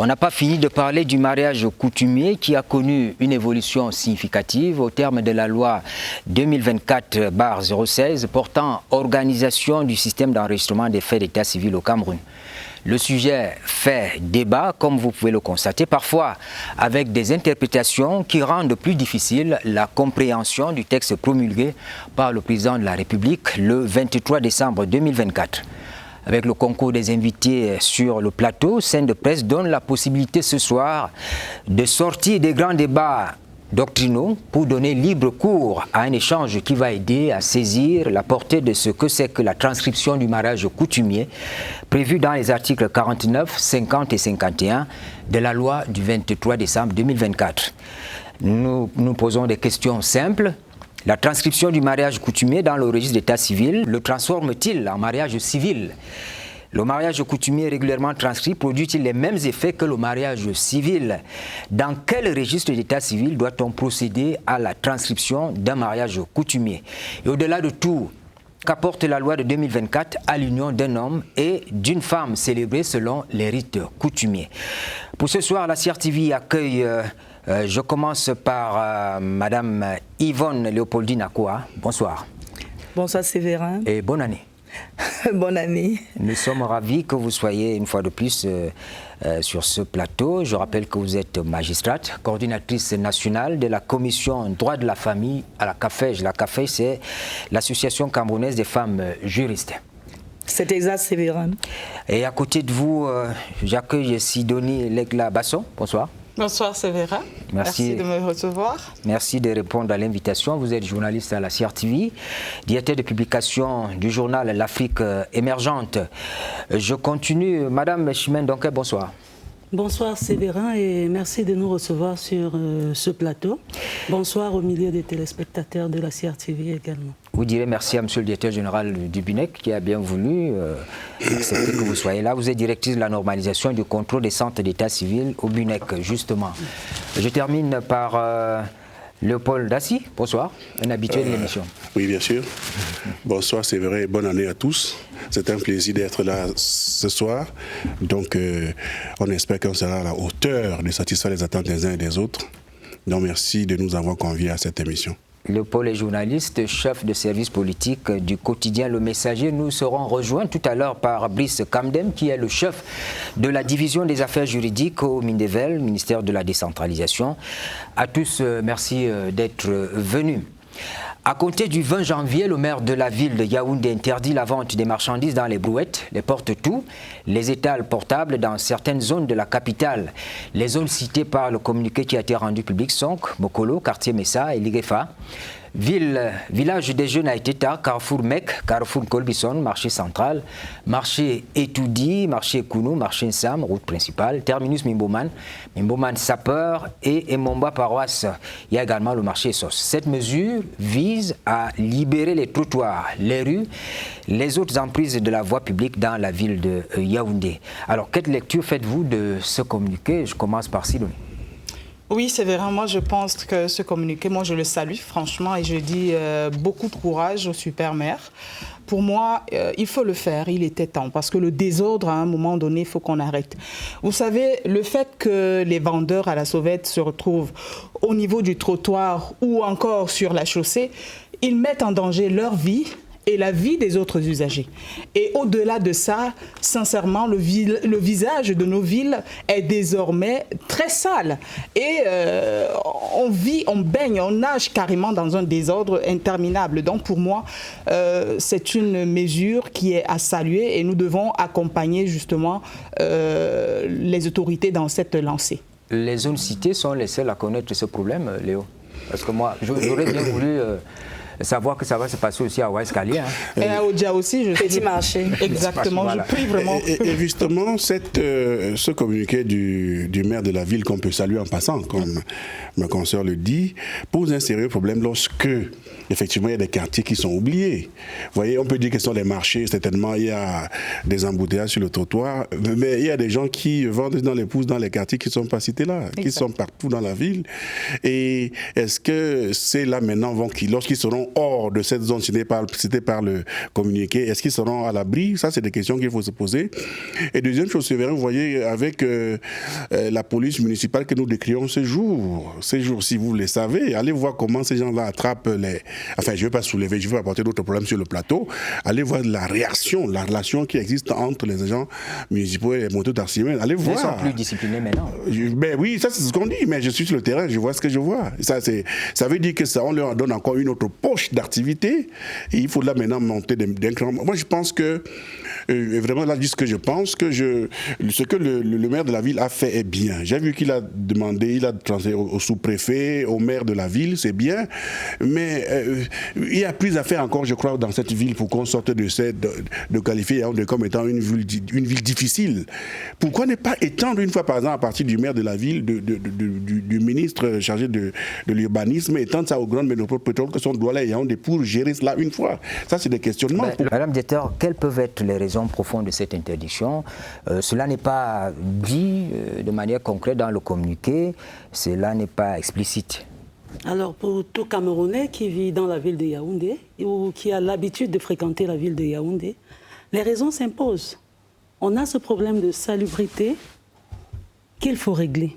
On n'a pas fini de parler du mariage coutumier qui a connu une évolution significative au terme de la loi 2024/016 portant organisation du système d'enregistrement des faits d'état civil au Cameroun. Le sujet fait débat, comme vous pouvez le constater, parfois avec des interprétations qui rendent plus difficile la compréhension du texte promulgué par le président de la République le 23 décembre 2024. Avec le concours des invités sur le plateau, Scène de Presse donne la possibilité ce soir de sortir des grands débats doctrinaux pour donner libre cours à un échange qui va aider à saisir la portée de ce que c'est que la transcription du mariage coutumier prévu dans les articles 49, 50 et 51 de la loi du 23 décembre 2024. Nous nous posons des questions simples. La transcription du mariage coutumier dans le registre d'état civil le transforme-t-il en mariage civil? Le mariage coutumier régulièrement transcrit produit-il les mêmes effets que le mariage civil? Dans quel registre d'état civil doit-on procéder à la transcription d'un mariage coutumier? Et au-delà de tout, qu'apporte la loi de 2024 à l'union d'un homme et d'une femme célébrée selon les rites coutumiers? Pour ce soir, la CRTV accueille... je commence par Madame Yvonne Léopoldine Akoa. Bonsoir. Bonsoir Séverin. Et bonne année. Bonne année. Nous sommes ravis que vous soyez une fois de plus sur ce plateau. Je rappelle que vous êtes magistrate, coordinatrice nationale de la commission droit de la famille à la CAFEJ. La CAFEJ, c'est l'Association camerounaise des femmes juristes. C'est exact, Séverin. Et à côté de vous, j'accueille Sidonie Legla-Basson. Bonsoir. Bonsoir Séverin, merci de me recevoir. Merci de répondre à l'invitation. Vous êtes journaliste à la CRTV, directeur de publication du journal L'Afrique émergente. Je continue. Madame Chimène Donquet, bonsoir. Bonsoir Séverin et merci de nous recevoir sur ce plateau. Bonsoir au milieu des téléspectateurs de la CRTV également. Vous direz merci à monsieur le directeur général du BUNEC qui a bien voulu accepter que vous soyez là. Vous êtes directrice de la normalisation et du contrôle des centres d'état civil au BUNEC, justement. Je termine par Léopold Daci. Bonsoir, un habitué de l'émission. Oui, bien sûr. Bonsoir, c'est vrai, bonne année à tous. C'est un plaisir d'être là ce soir. Donc, on espère qu'on sera à la hauteur de satisfaire les attentes des uns et des autres. Donc, merci de nous avoir conviés à cette émission. Léopold est journaliste, chef de service politique du quotidien Le Messager. Nous serons rejoints tout à l'heure par Brice Kamdem, qui est le chef de la division des affaires juridiques au Mindevel, ministère de la décentralisation. À tous, merci d'être venus. À compter du 20 janvier, le maire de la ville de Yaoundé interdit la vente des marchandises dans les brouettes, les porte-tout, les étals portables dans certaines zones de la capitale. Les zones citées par le communiqué qui a été rendu public sont Mokolo, quartier Messa et Liguefa. Village des jeunes à Eteta, Carrefour Mek, Carrefour Colbison, marché central, marché Etoudi, marché Kounou, marché Nsam, route principale, terminus Mimboman, Mimboman Sapeur et Emomba Paroisse. Il y a également le marché Sos. Cette mesure vise à libérer les trottoirs, les rues, les autres emprises de la voie publique dans la ville de Yaoundé. Alors, quelle lecture faites-vous de ce communiqué? Je commence par Sidonie. Oui, c'est vrai. Moi, je pense que ce communiqué, moi, je le salue, franchement, et je dis beaucoup de courage au super maire. Pour moi, il faut le faire, il était temps, parce que le désordre, à un moment donné, il faut qu'on arrête. Vous savez, le fait que les vendeurs à la sauvette se retrouvent au niveau du trottoir ou encore sur la chaussée, ils mettent en danger leur vie et la vie des autres usagers. Et au-delà de ça, sincèrement, le visage de nos villes est désormais très sale. Et on vit, on baigne, on nage carrément dans un désordre interminable. Donc pour moi, c'est une mesure qui est à saluer et nous devons accompagner justement les autorités dans cette lancée. Les zones citées sont les seules à connaître ce problème, Léo? Parce que moi, j'aurais bien voulu... savoir que ça va se passer aussi à Ouaskali. Et à Odia aussi, je Petit marché. Exactement, voilà. Je prie vraiment. Et justement, ce communiqué du maire de la ville, qu'on peut saluer en passant, comme ma consoeur le dit, pose un sérieux problème lorsque, effectivement, il y a des quartiers qui sont oubliés. Vous voyez, on peut dire que ce sont des marchés, certainement, il y a des embouteillages sur le trottoir, mais il y a des gens qui vendent dans les pousses dans les quartiers qui ne sont pas cités là, qui sont partout dans la ville. Et est-ce que c'est là maintenant, lorsqu'ils seront sont hors de cette zone citée par le communiqué, est-ce qu'ils seront à l'abri? Ça, c'est des questions qu'il faut se poser. Et deuxième chose, Séverin, vous voyez, avec la police municipale que nous décrions ces jours, si vous les savez, allez voir comment ces gens-là attrapent les... Enfin, je ne vais pas soulever, je ne vais apporter d'autres problèmes sur le plateau. Allez voir la réaction, la relation qui existe entre les agents municipaux et les motos d'Arcimène. Allez voir. Ils sont plus disciplinés maintenant. Ben oui, ça c'est ce qu'on dit, mais je suis sur le terrain, je vois ce que je vois. Ça veut dire que ça, on leur donne encore une autre poche d'activité et il faut là maintenant monter d'un cran. Moi, je pense que vraiment, là, je dis ce que je pense, ce que le maire de la ville a fait est bien. J'ai vu qu'il a demandé, il a transféré au sous-préfet, au maire de la ville, c'est bien, mais il y a plus à faire encore, je crois, dans cette ville pour qu'on sorte de qualifier Yaoundé comme étant une ville difficile. Pourquoi ne pas étendre une fois par exemple à partir du maire de la ville, du ministre chargé de l'urbanisme, étendre ça aux grandes métropoles pétrolières que sont Douala et Yaoundé pour gérer cela une fois. Ça, c'est des questionnements. Madame Dieter, quelles peuvent être les raisons profondes de cette interdiction? Cela n'est pas dit de manière concrète dans le communiqué, cela n'est pas explicite. Alors, pour tout Camerounais qui vit dans la ville de Yaoundé ou qui a l'habitude de fréquenter la ville de Yaoundé, les raisons s'imposent. On a ce problème de salubrité qu'il faut régler.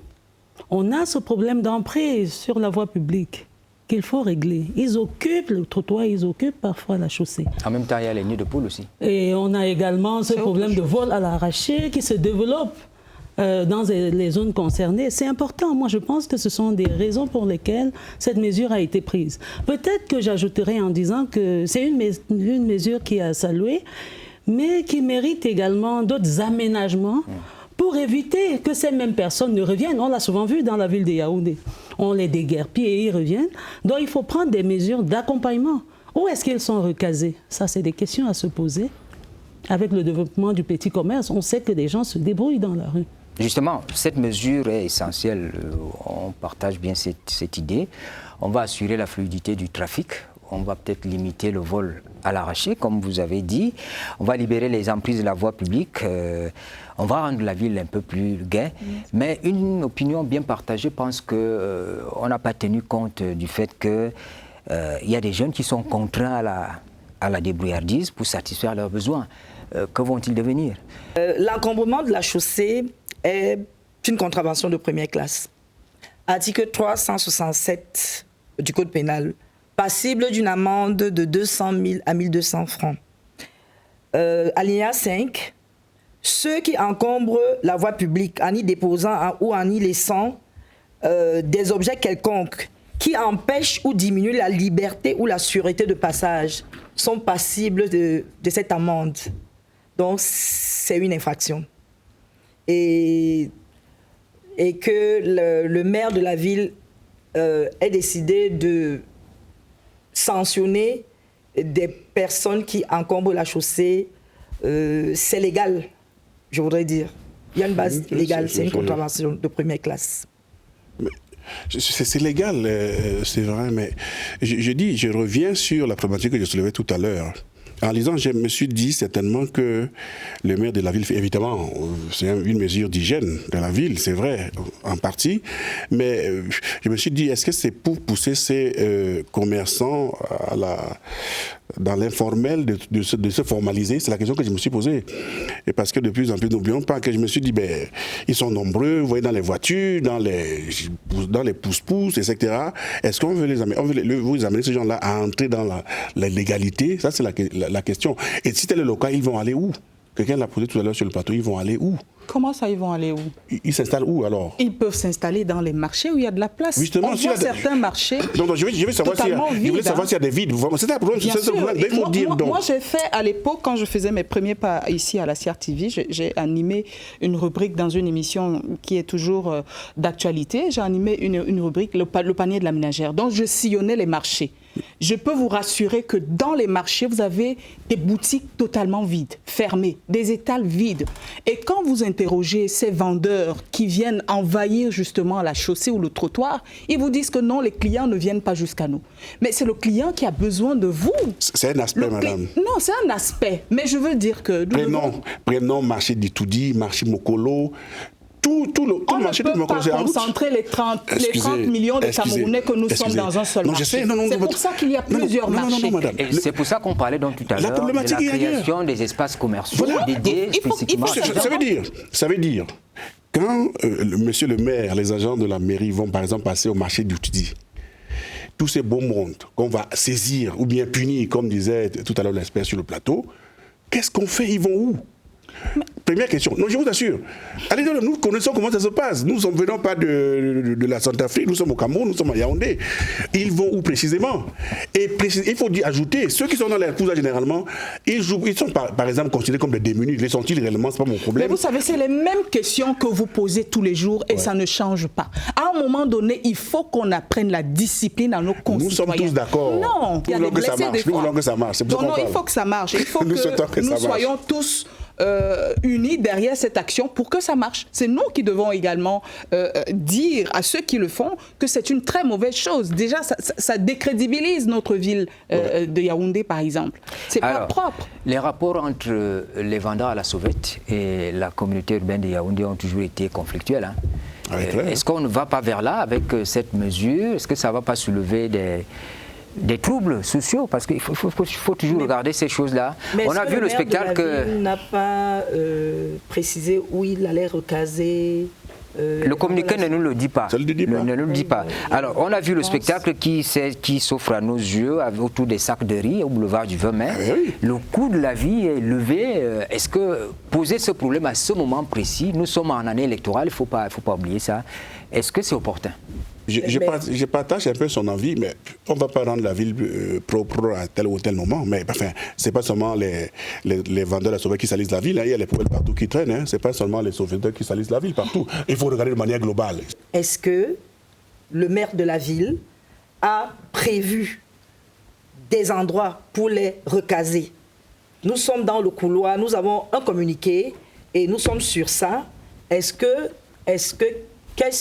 On a ce problème d'emprise sur la voie publique qu'il faut régler. Ils occupent le trottoir, ils occupent parfois la chaussée. En même temps, il y a les nids de poules aussi. Et on a également ce problème de vol à l'arraché qui se développe dans les zones concernées. C'est important. Moi, je pense que ce sont des raisons pour lesquelles cette mesure a été prise. Peut-être que j'ajouterai en disant que c'est une mesure qui est à saluer, mais qui mérite également d'autres aménagements pour éviter que ces mêmes personnes ne reviennent. On l'a souvent vu dans la ville de Yaoundé. On les déguerpit et ils reviennent. Donc, il faut prendre des mesures d'accompagnement. Où est-ce qu'ils sont recasés? Ça, c'est des questions à se poser. Avec le développement du petit commerce, on sait que des gens se débrouillent dans la rue. Justement, cette mesure est essentielle. On partage bien cette idée. On va assurer la fluidité du trafic. On va peut-être limiter le vol à l'arraché, comme vous avez dit. On va libérer les emprises de la voie publique. On va rendre la ville un peu plus gaie. Mais une opinion bien partagée pense qu'on n'a pas tenu compte du fait qu'il y a des jeunes qui sont contraints à la débrouillardise pour satisfaire leurs besoins. Que vont-ils devenir? L'encombrement de la chaussée est une contravention de première classe. Article 367 du Code pénal, passible d'une amende de 200 000 à 1 200 francs. Alinéa 5, ceux qui encombrent la voie publique en y déposant ou en y laissant des objets quelconques qui empêchent ou diminuent la liberté ou la sûreté de passage sont passibles de cette amende. Donc, c'est une infraction. Et que le maire de la ville ait décidé de sanctionner des personnes qui encombrent la chaussée, c'est légal, je voudrais dire. Il y a une base légale, c'est une contravention de première classe. C'est légal, c'est vrai, mais je reviens sur la problématique que je soulevais tout à l'heure. En lisant, je me suis dit certainement que le maire de la ville, évidemment, c'est une mesure d'hygiène de la ville, c'est vrai, en partie, mais je me suis dit, est-ce que c'est pour pousser ces commerçants dans l'informel de se formaliser? C'est la question que je me suis posée. Et parce que de plus en plus, n'oublions pas que je me suis dit, ils sont nombreux, vous voyez, dans les voitures, dans les pousse-pousse, etc. Est-ce qu'on veut vous amener ces gens-là à entrer dans la légalité? Ça, c'est la question. Et si tel est le cas, ils vont aller où? Quelqu'un l'a posé tout à l'heure sur le plateau, ils vont aller où? Comment ça, ils vont aller où? Ils s'installent où alors? Ils peuvent s'installer dans les marchés où il y a de la place. Justement, on voit certains marchés. Donc, je veux savoir s'il y a des vides. C'est un problème. Moi, j'ai fait à l'époque, quand je faisais mes premiers pas ici à la CRTV, j'ai animé une rubrique dans une émission qui est toujours d'actualité. J'ai animé une rubrique, le panier de la ménagère. Donc, je sillonnais les marchés. Je peux vous rassurer que dans les marchés, vous avez des boutiques totalement vides, fermées, des étals vides. Et quand vous interrogez ces vendeurs qui viennent envahir justement la chaussée ou le trottoir, ils vous disent que non, les clients ne viennent pas jusqu'à nous. Mais c'est le client qui a besoin de vous. C'est un aspect, madame. Non, c'est un aspect. Mais je veux dire que... Prenons marché d'Itoudi, marché Mokolo. tout le marché on ne peut pas concentrer les 30 millions de Camerounais que nous sommes dans un seul marché. C'est pour ça qu'il y a plusieurs marchés. Madame. Et c'est pour ça qu'on parlait donc tout à l'heure de la création des espaces commerciaux dédiés spécifiquement. Ça veut dire, quand monsieur le maire, les agents de la mairie vont par exemple passer au marché d'Outidi, tous ces beaux mondes qu'on va saisir ou bien punir, comme disait tout à l'heure l'expert sur le plateau, qu'est-ce qu'on fait? Ils vont où? Première question. Non, je vous assure. Allez, nous connaissons comment ça se passe. Nous ne venons pas de la Centrafrique, nous sommes au Cameroun, nous sommes à Yaoundé. Ils vont où précisément? Et il faut ajouter, ceux qui sont dans les coups généralement, ils sont par exemple considérés comme des démunis. Les sont-ils réellement? Ce n'est pas mon problème. Mais vous savez, c'est les mêmes questions que vous posez tous les jours et ça ne change pas. À un moment donné, il faut qu'on apprenne la discipline à nos concitoyens. Nous sommes tous d'accord. Non, il y a des blessés des fois. Nous voulons que ça marche. Non, il faut que ça marche. Il faut que nous soyons tous unis derrière cette action pour que ça marche. C'est nous qui devons également dire à ceux qui le font que c'est une très mauvaise chose. Déjà, ça décrédibilise notre ville de Yaoundé, par exemple. C'est pas propre. Les rapports entre les vendeurs à la sauvette et la communauté urbaine de Yaoundé ont toujours été conflictuels. Hein. Est-ce qu'on ne va pas vers là avec cette mesure? Est-ce que ça ne va pas soulever des troubles sociaux, parce qu'il faut toujours regarder ces choses-là. On a vu le spectacle que... Il n'a pas précisé où il allait recaser... le communiqué ne nous le dit pas. Ne nous le dit pas. Alors, on a vu le spectacle qui s'offre à nos yeux autour des sacs de riz au boulevard du 20 mai. Le coût de la vie est élevé. Est-ce que poser ce problème à ce moment précis, nous sommes en année électorale, il ne faut pas oublier ça, est-ce que c'est opportun? Je partage un peu son avis, mais on ne va pas rendre la ville propre à tel ou tel moment. Mais enfin, ce n'est pas seulement les vendeurs de sauvettes qui salissent la ville. Hein. Il y a les poubelles partout qui traînent. Hein. Ce n'est pas seulement les sauveteurs qui salissent la ville partout. Il faut regarder de manière globale. Est-ce que le maire de la ville a prévu des endroits pour les recaser? Nous sommes dans le couloir, nous avons un communiqué et nous sommes sur ça. Qu'est-ce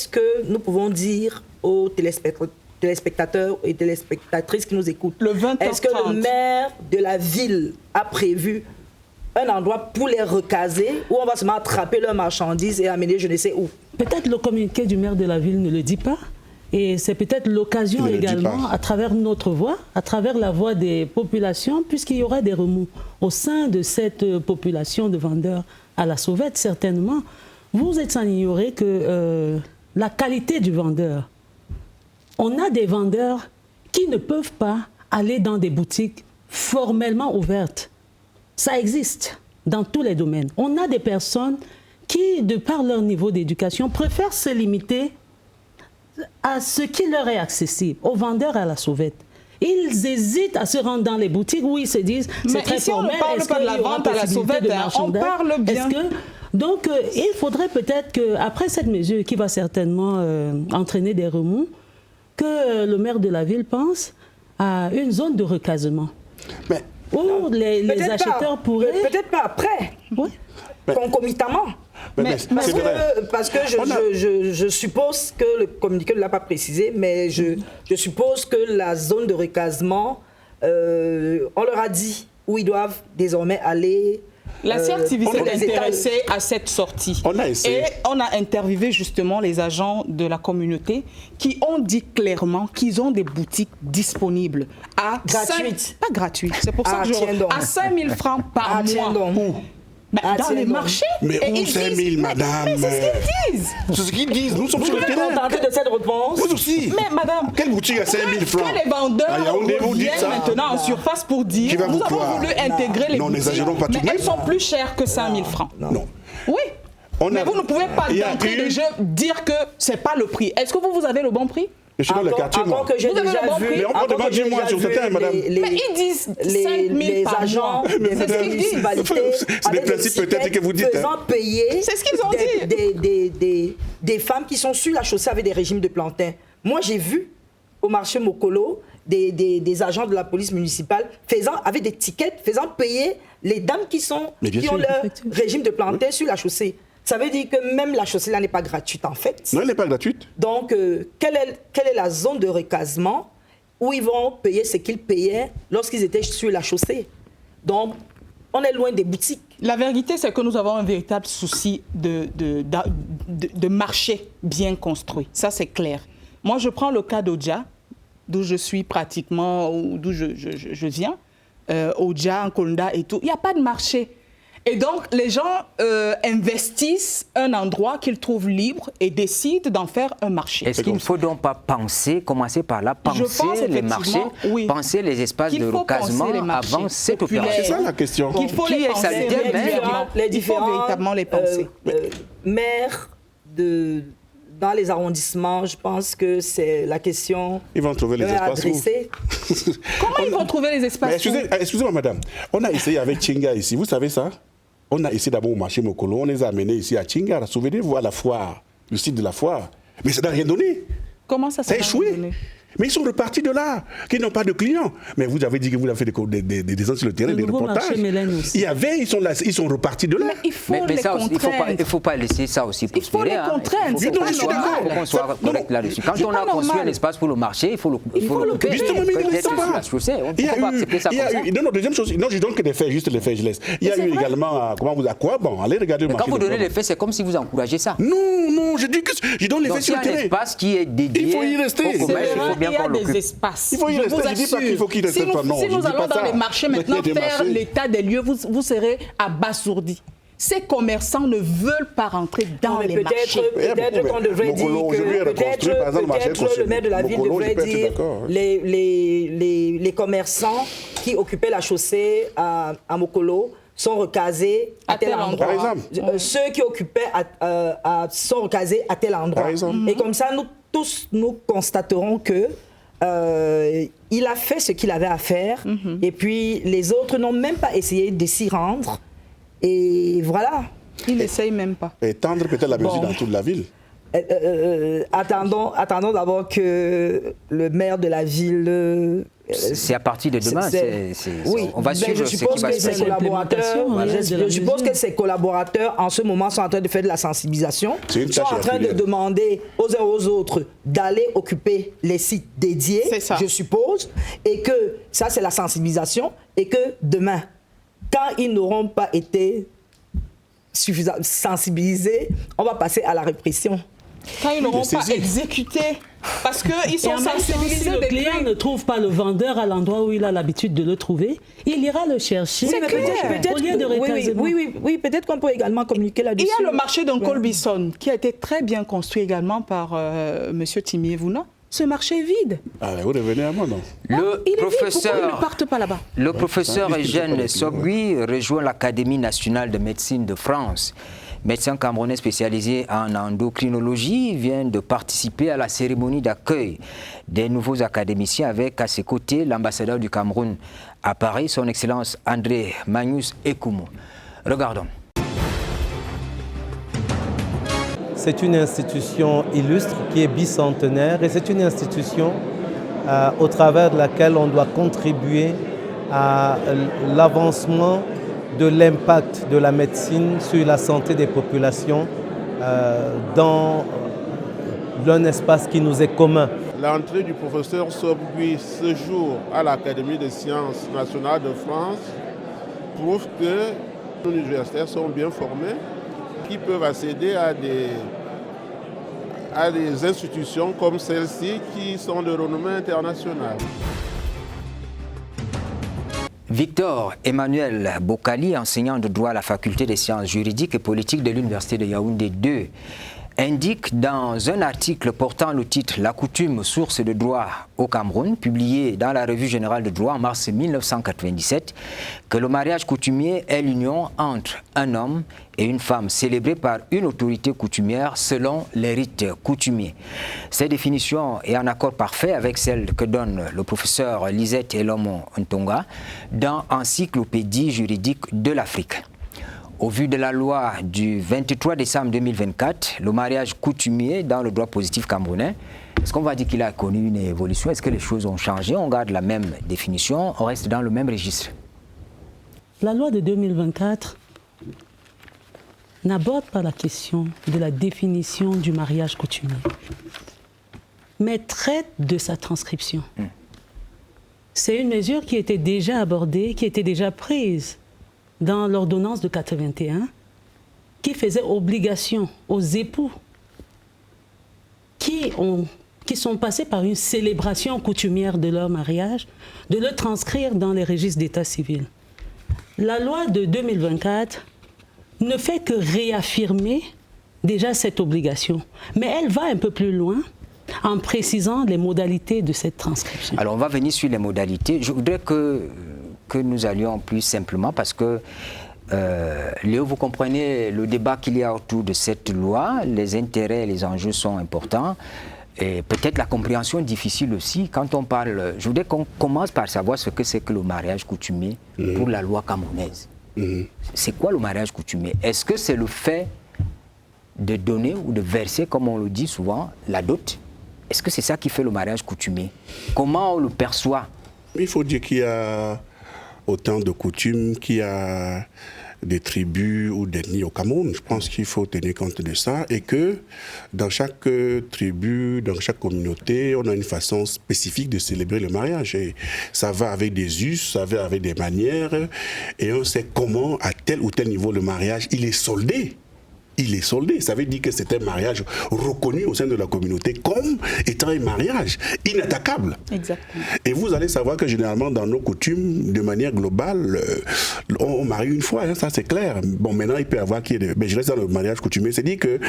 que nous pouvons dire aux téléspectateurs et téléspectatrices qui nous écoutent? Est-ce que le maire de la ville a prévu un endroit pour les recaser où on va seulement attraper leurs marchandises et amener je ne sais où? Peut-être le communiqué du maire de la ville ne le dit pas. Et c'est peut-être l'occasion également, à travers notre voix, à travers la voix des populations, puisqu'il y aura des remous au sein de cette population de vendeurs à la sauvette, certainement. Vous êtes sans ignorer que la qualité du vendeur, on a des vendeurs qui ne peuvent pas aller dans des boutiques formellement ouvertes. Ça existe dans tous les domaines. On a des personnes qui, de par leur niveau d'éducation, préfèrent se limiter à ce qui leur est accessible, aux vendeurs à la sauvette. Ils hésitent à se rendre dans les boutiques où ils se disent c'est très formel. On ne parle pas de la vente à la sauvette, on parle bien. Donc, il faudrait peut-être qu'après cette mesure qui va certainement entraîner des remous, que le maire de la ville pense à une zone de recasement. Mais, où les acheteurs pourraient... Peut-être pas après, concomitamment. Parce que je suppose que le communiqué ne l'a pas précisé, mais je suppose que la zone de recasement, on leur a dit où ils doivent désormais aller. La CRTV s'est intéressée à cette sortie. Et on a interviewé justement les agents de la communauté qui ont dit clairement qu'ils ont des boutiques disponibles à gratuites. Pas gratuites, c'est pour ça que à 5 000 francs par mois. Dans les marchés. Mais où 5 000, madame? Mais c'est ce qu'ils disent. C'est ce qu'ils disent. Nous sommes sur le terrain. Vous êtes contentés de cette réponse? Vous aussi. Mais madame, quelle boutique à 5 000 francs? Que les vendeurs viennent maintenant en surface pour dire nous avons voulu intégrer les boutiques, mais elles sont plus chères que 5 000 francs. Non. Oui. Mais vous ne pouvez pas d'entrée de jeu dire que ce n'est pas le prix. Est-ce que vous avez le bon prix? Je suis dans le quartier, moi. Que j'ai déjà vu, mais on peut demander moi sur ce terrain, madame. Mais ils disent 5 000 par agents, c'est ce qu'ils disent. C'est des principes peut-être que vous dites. Faisant payer c'est ce qu'ils ont dit. Des femmes qui sont sur la chaussée avec des régimes de plantain. Moi, j'ai vu au marché Mokolo des agents de la police municipale avec des tickets faisant payer les dames qui ont leur régime de plantain sur la chaussée. Ça veut dire que même la chaussée là n'est pas gratuite en fait. Non, elle n'est pas gratuite. Donc, quelle est la zone de recasement où ils vont payer ce qu'ils payaient lorsqu'ils étaient sur la chaussée? Donc, on est loin des boutiques. La vérité, c'est que nous avons un véritable souci de marché bien construit. Ça, c'est clair. Moi, je prends le cas d'Odja, d'où je suis pratiquement, d'où je viens. Odja, Nkonda et tout. Il n'y a pas de marché. Et donc, les gens investissent un endroit qu'ils trouvent libre et décident d'en faire un marché. Est-ce qu'il ne faut donc pas commencer par là, penser les marchés, penser les espaces de recasement avant cette opération? C'est ça la question. Qu'il faut les penser, il faut véritablement les penser. Maires dans les arrondissements, je pense que c'est la question. Ils vont trouver les espaces où? Comment ils vont trouver les espaces où? Excusez-moi, madame. On a essayé avec Tchinga ici, vous savez ça? On a essayé d'abord au marché Mokolo, on les a amenés ici à Tchinga. Souvenez-vous à la foire, le site de la foire. Mais ça n'a rien donné. Comment ça s'est échoué? Mais ils sont repartis de là, qui n'ont pas de clients. Mais vous avez dit que vous avez fait des descentes sur le terrain, des reportages. Il y avait, ils sont repartis de là. Mais il faut les ça contraindre. Il ne faut pas laisser ça aussi prospérer. Il faut les contraindre. Il faut qu'on soit correct là-dessus. Quand on a construit un espace pour le marché, il faut l'occuper. Justement, mais peut-être sur la chaussée. On ne peut pas accepter ça comme ça. Non, deuxième chose, non, je donne que des faits, juste les faits, je laisse. Il y a eu également, à quoi? Bon, allez regarder le marché. Quand vous donnez les faits, c'est comme si vous encouragez ça. Non, je dis que je donne les faits sur le terrain. Il y a un espace qui est dédié. Il faut y rester. Il faut bien qu'on l'occupe. Il faut y rester. Je ne dis pas qu'il faut qu'il reste pas. Non, si nous allons dans les marchés maintenant faire l'état des lieux, vous serez abasourdis. Ces commerçants ne veulent pas rentrer dans les marchés. Peut-être qu'on devrait dire que peut-être le maire de la ville devrait dire les commerçants qui occupaient la chaussée à Mokolo sont recasés à tel endroit. Par exemple. Ceux qui occupaient sont recasés à tel endroit. Et comme ça, nous tous, nous constaterons que il a fait ce qu'il avait à faire et puis les autres n'ont même pas essayé de s'y rendre et voilà. Il n'essaye même pas. Et tendre peut-être la mesure dans toute la ville. Attendons d'abord que le maire de la ville... c'est à partir de demain. Oui, on va suivre ce qui va se passer. Je suppose que ses collaborateurs, en ce moment, sont en train de faire de la sensibilisation. Sont en train de demander aux uns aux autres d'aller occuper les sites dédiés, je suppose. Et que ça, c'est la sensibilisation. Et que demain, quand ils n'auront pas été suffisamment sensibilisés, on va passer à la répression. Quand ils n'auront pas exécuté, parce qu'ils sont sensibilisés. Si le client ne trouve pas le vendeur à l'endroit où il a l'habitude de le trouver, il ira le chercher. C'est clair. Au lieu de recasement. Oui, peut-être qu'on peut également communiquer là-dessus. Il y a le marché d'un Colbison qui a été très bien construit également par M. Timié Vouna. Ce marché est vide. Vous revenez à moi, non? Il est vide. Pourquoi ils ne partent pas là-bas? Le professeur Eugène Sogui rejoint l'Académie nationale de médecine de France. Médecin camerounais spécialisé en endocrinologie, vient de participer à la cérémonie d'accueil des nouveaux académiciens avec à ses côtés l'ambassadeur du Cameroun à Paris, son Excellence André Magnus Ekumo. Regardons. C'est une institution illustre qui est bicentenaire et c'est une institution au travers de laquelle on doit contribuer à l'avancement de l'impact de la médecine sur la santé des populations dans un espace qui nous est commun. L'entrée du professeur Sogui ce jour à l'Académie des sciences nationales de France prouve que nos universitaires sont bien formés, qui peuvent accéder à des institutions comme celle-ci qui sont de renommée internationale. Victor Emmanuel Bokali, enseignant de droit à la faculté des sciences juridiques et politiques de l'Université de Yaoundé 2, indique dans un article portant le titre « La coutume, source de droit au Cameroun », publié dans la Revue générale de droit en mars 1997, que le mariage coutumier est l'union entre un homme et une femme célébrée par une autorité coutumière selon les rites coutumiers. Cette définition est en accord parfait avec celle que donne le professeur Lisette Elomo Ntonga dans Encyclopédie juridique de l'Afrique. Au vu de la loi du 23 décembre 2024, le mariage coutumier dans le droit positif camerounais, est-ce qu'on va dire qu'il a connu une évolution? Est-ce que les choses ont changé? On garde la même définition, on reste dans le même registre? La loi de 2024 n'aborde pas la question de la définition du mariage coutumier, mais traite de sa transcription. C'est une mesure qui était déjà abordée, qui était déjà prise dans l'ordonnance de 81 qui faisait obligation aux époux qui sont passés par une célébration coutumière de leur mariage, de le transcrire dans les registres d'état civil. La loi de 2024 ne fait que réaffirmer déjà cette obligation, mais elle va un peu plus loin en précisant les modalités de cette transcription. Alors on va venir sur les modalités. Je voudrais que nous allions plus simplement parce que Léo, vous comprenez le débat qu'il y a autour de cette loi, les intérêts et les enjeux sont importants. Et peut-être la compréhension est difficile aussi. Quand on parle, je voudrais qu'on commence par savoir ce que c'est que le mariage coutumier pour la loi camerounaise. C'est quoi le mariage coutumier? Est-ce que c'est le fait de donner ou de verser, comme on le dit souvent, la dot? Est-ce que c'est ça qui fait le mariage coutumier? Comment on le perçoit? Il faut dire qu'il y a autant de coutumes qu'il y a des tribus ou d'ethnies au Cameroun. Je pense qu'il faut tenir compte de ça et que dans chaque tribu, dans chaque communauté, on a une façon spécifique de célébrer le mariage. Et ça va avec des us, ça va avec des manières et on sait comment, à tel ou tel niveau, le mariage, il est soldé. Il est soldé. Ça veut dire que c'est un mariage reconnu au sein de la communauté comme étant un mariage inattaquable. Exactement. Et vous allez savoir que généralement dans nos coutumes, de manière globale, on marie une fois, hein, ça c'est clair. Bon, maintenant il peut y avoir mais je reste dans le mariage coutumier. C'est-à-dire que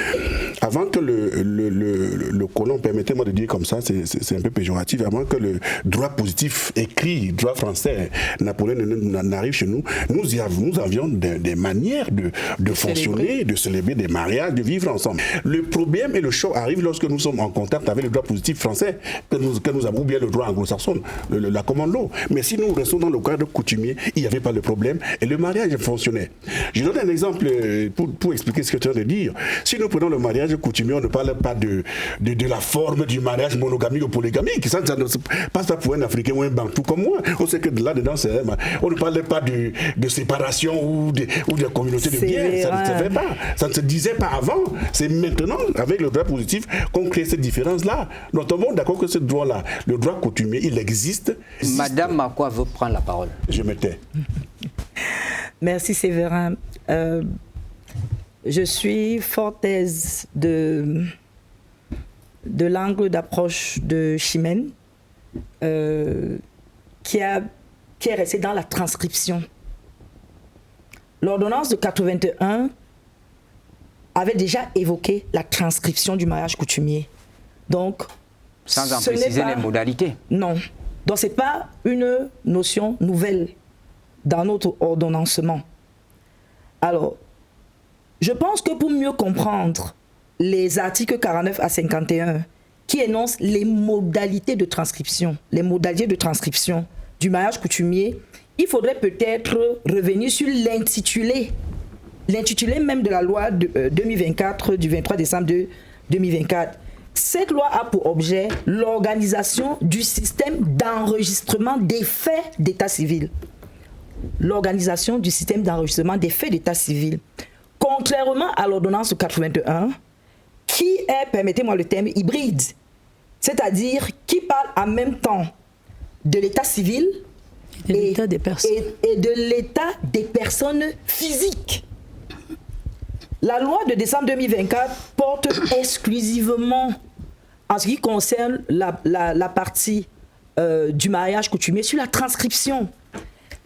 avant que le colon, permettez-moi de dire comme ça, c'est un peu péjoratif, avant que le droit positif écrit, droit français, Napoléon n'arrive chez nous, nous avions des manières de fonctionner, de célébrer des mariages, de vivre ensemble. Le problème et le choc arrive lorsque nous sommes en contact avec le droit positif français, que nous avons, ou bien le droit anglo-saxon, la common law. Mais si nous restons dans le cadre coutumier, il n'y avait pas de problème et le mariage fonctionnait. Je donne un exemple pour expliquer ce que tu viens de dire. Si nous prenons le mariage coutumier, on ne parle pas de la forme du mariage monogamique ou polygamique. Ça ne passe pas pour un Africain ou un Bantou comme moi. On sait que là-dedans, on ne parle pas de séparation ou de communauté de biens. Ça ne se fait pas. Ça ne se disait pas avant. C'est maintenant, avec le droit positif, qu'on crée cette différence-là. Donc, tout le monde est d'accord que ce droit-là, le droit coutumier, il existe. Madame Makwa veut prendre la parole. Je me tais. Merci Séverin. Je suis fort aise de l'angle d'approche de Chimène, qui est resté dans la transcription. L'ordonnance de 81 avait déjà évoqué la transcription du mariage coutumier. Donc, sans en préciser les modalités. Non. Donc, ce n'est pas une notion nouvelle dans notre ordonnancement. Alors, je pense que pour mieux comprendre les articles 49 à 51 qui énoncent les modalités de transcription du mariage coutumier, il faudrait peut-être revenir sur l'intitulé même de la loi de 2024 du 23 décembre 2024. Cette loi a pour objet l'organisation du système d'enregistrement des faits d'état civil. L'organisation du système d'enregistrement des faits d'état civil. Contrairement à l'ordonnance 81, qui est, permettez-moi le terme, hybride, c'est-à-dire qui parle en même temps de l'état civil et de l'état des personnes physiques. La loi de décembre 2024 porte exclusivement, en ce qui concerne la partie du mariage coutumier, sur la transcription.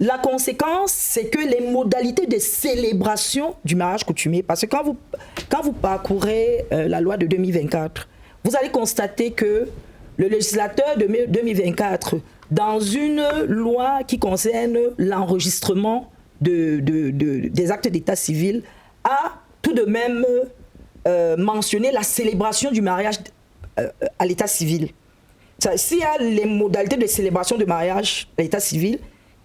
La conséquence, c'est que les modalités de célébration du mariage coutumier, parce que quand vous parcourez la loi de 2024, vous allez constater que le législateur de 2024, dans une loi qui concerne l'enregistrement des actes d'état civil, a tout de même mentionné la célébration du mariage à l'état civil. S'il y a les modalités de célébration du mariage à l'état civil,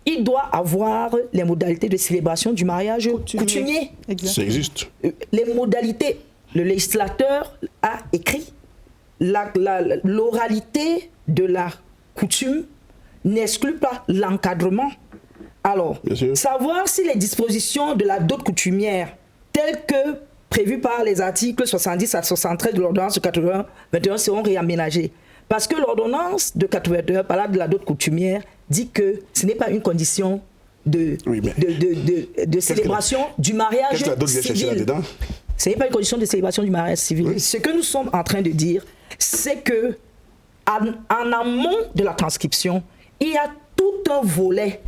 il doit avoir les modalités de célébration du mariage coutumier. Ça existe. Les modalités, le législateur a écrit l'oralité de la coutume n'exclut pas l'encadrement. Alors, savoir si les dispositions de la dot coutumière, telles que prévues par les articles 70 à 73 de l'ordonnance de 81 seront réaménagées. Parce que l'ordonnance de 81, par là de la dot coutumière, dit que ce n'est pas une condition de célébration du mariage Qu'est-ce que la dot vient chercher civil. là-dedans? Ce n'est pas une condition de célébration du mariage civil. Oui. Ce que nous sommes en train de dire, c'est que en amont de la transcription, il y a tout un volet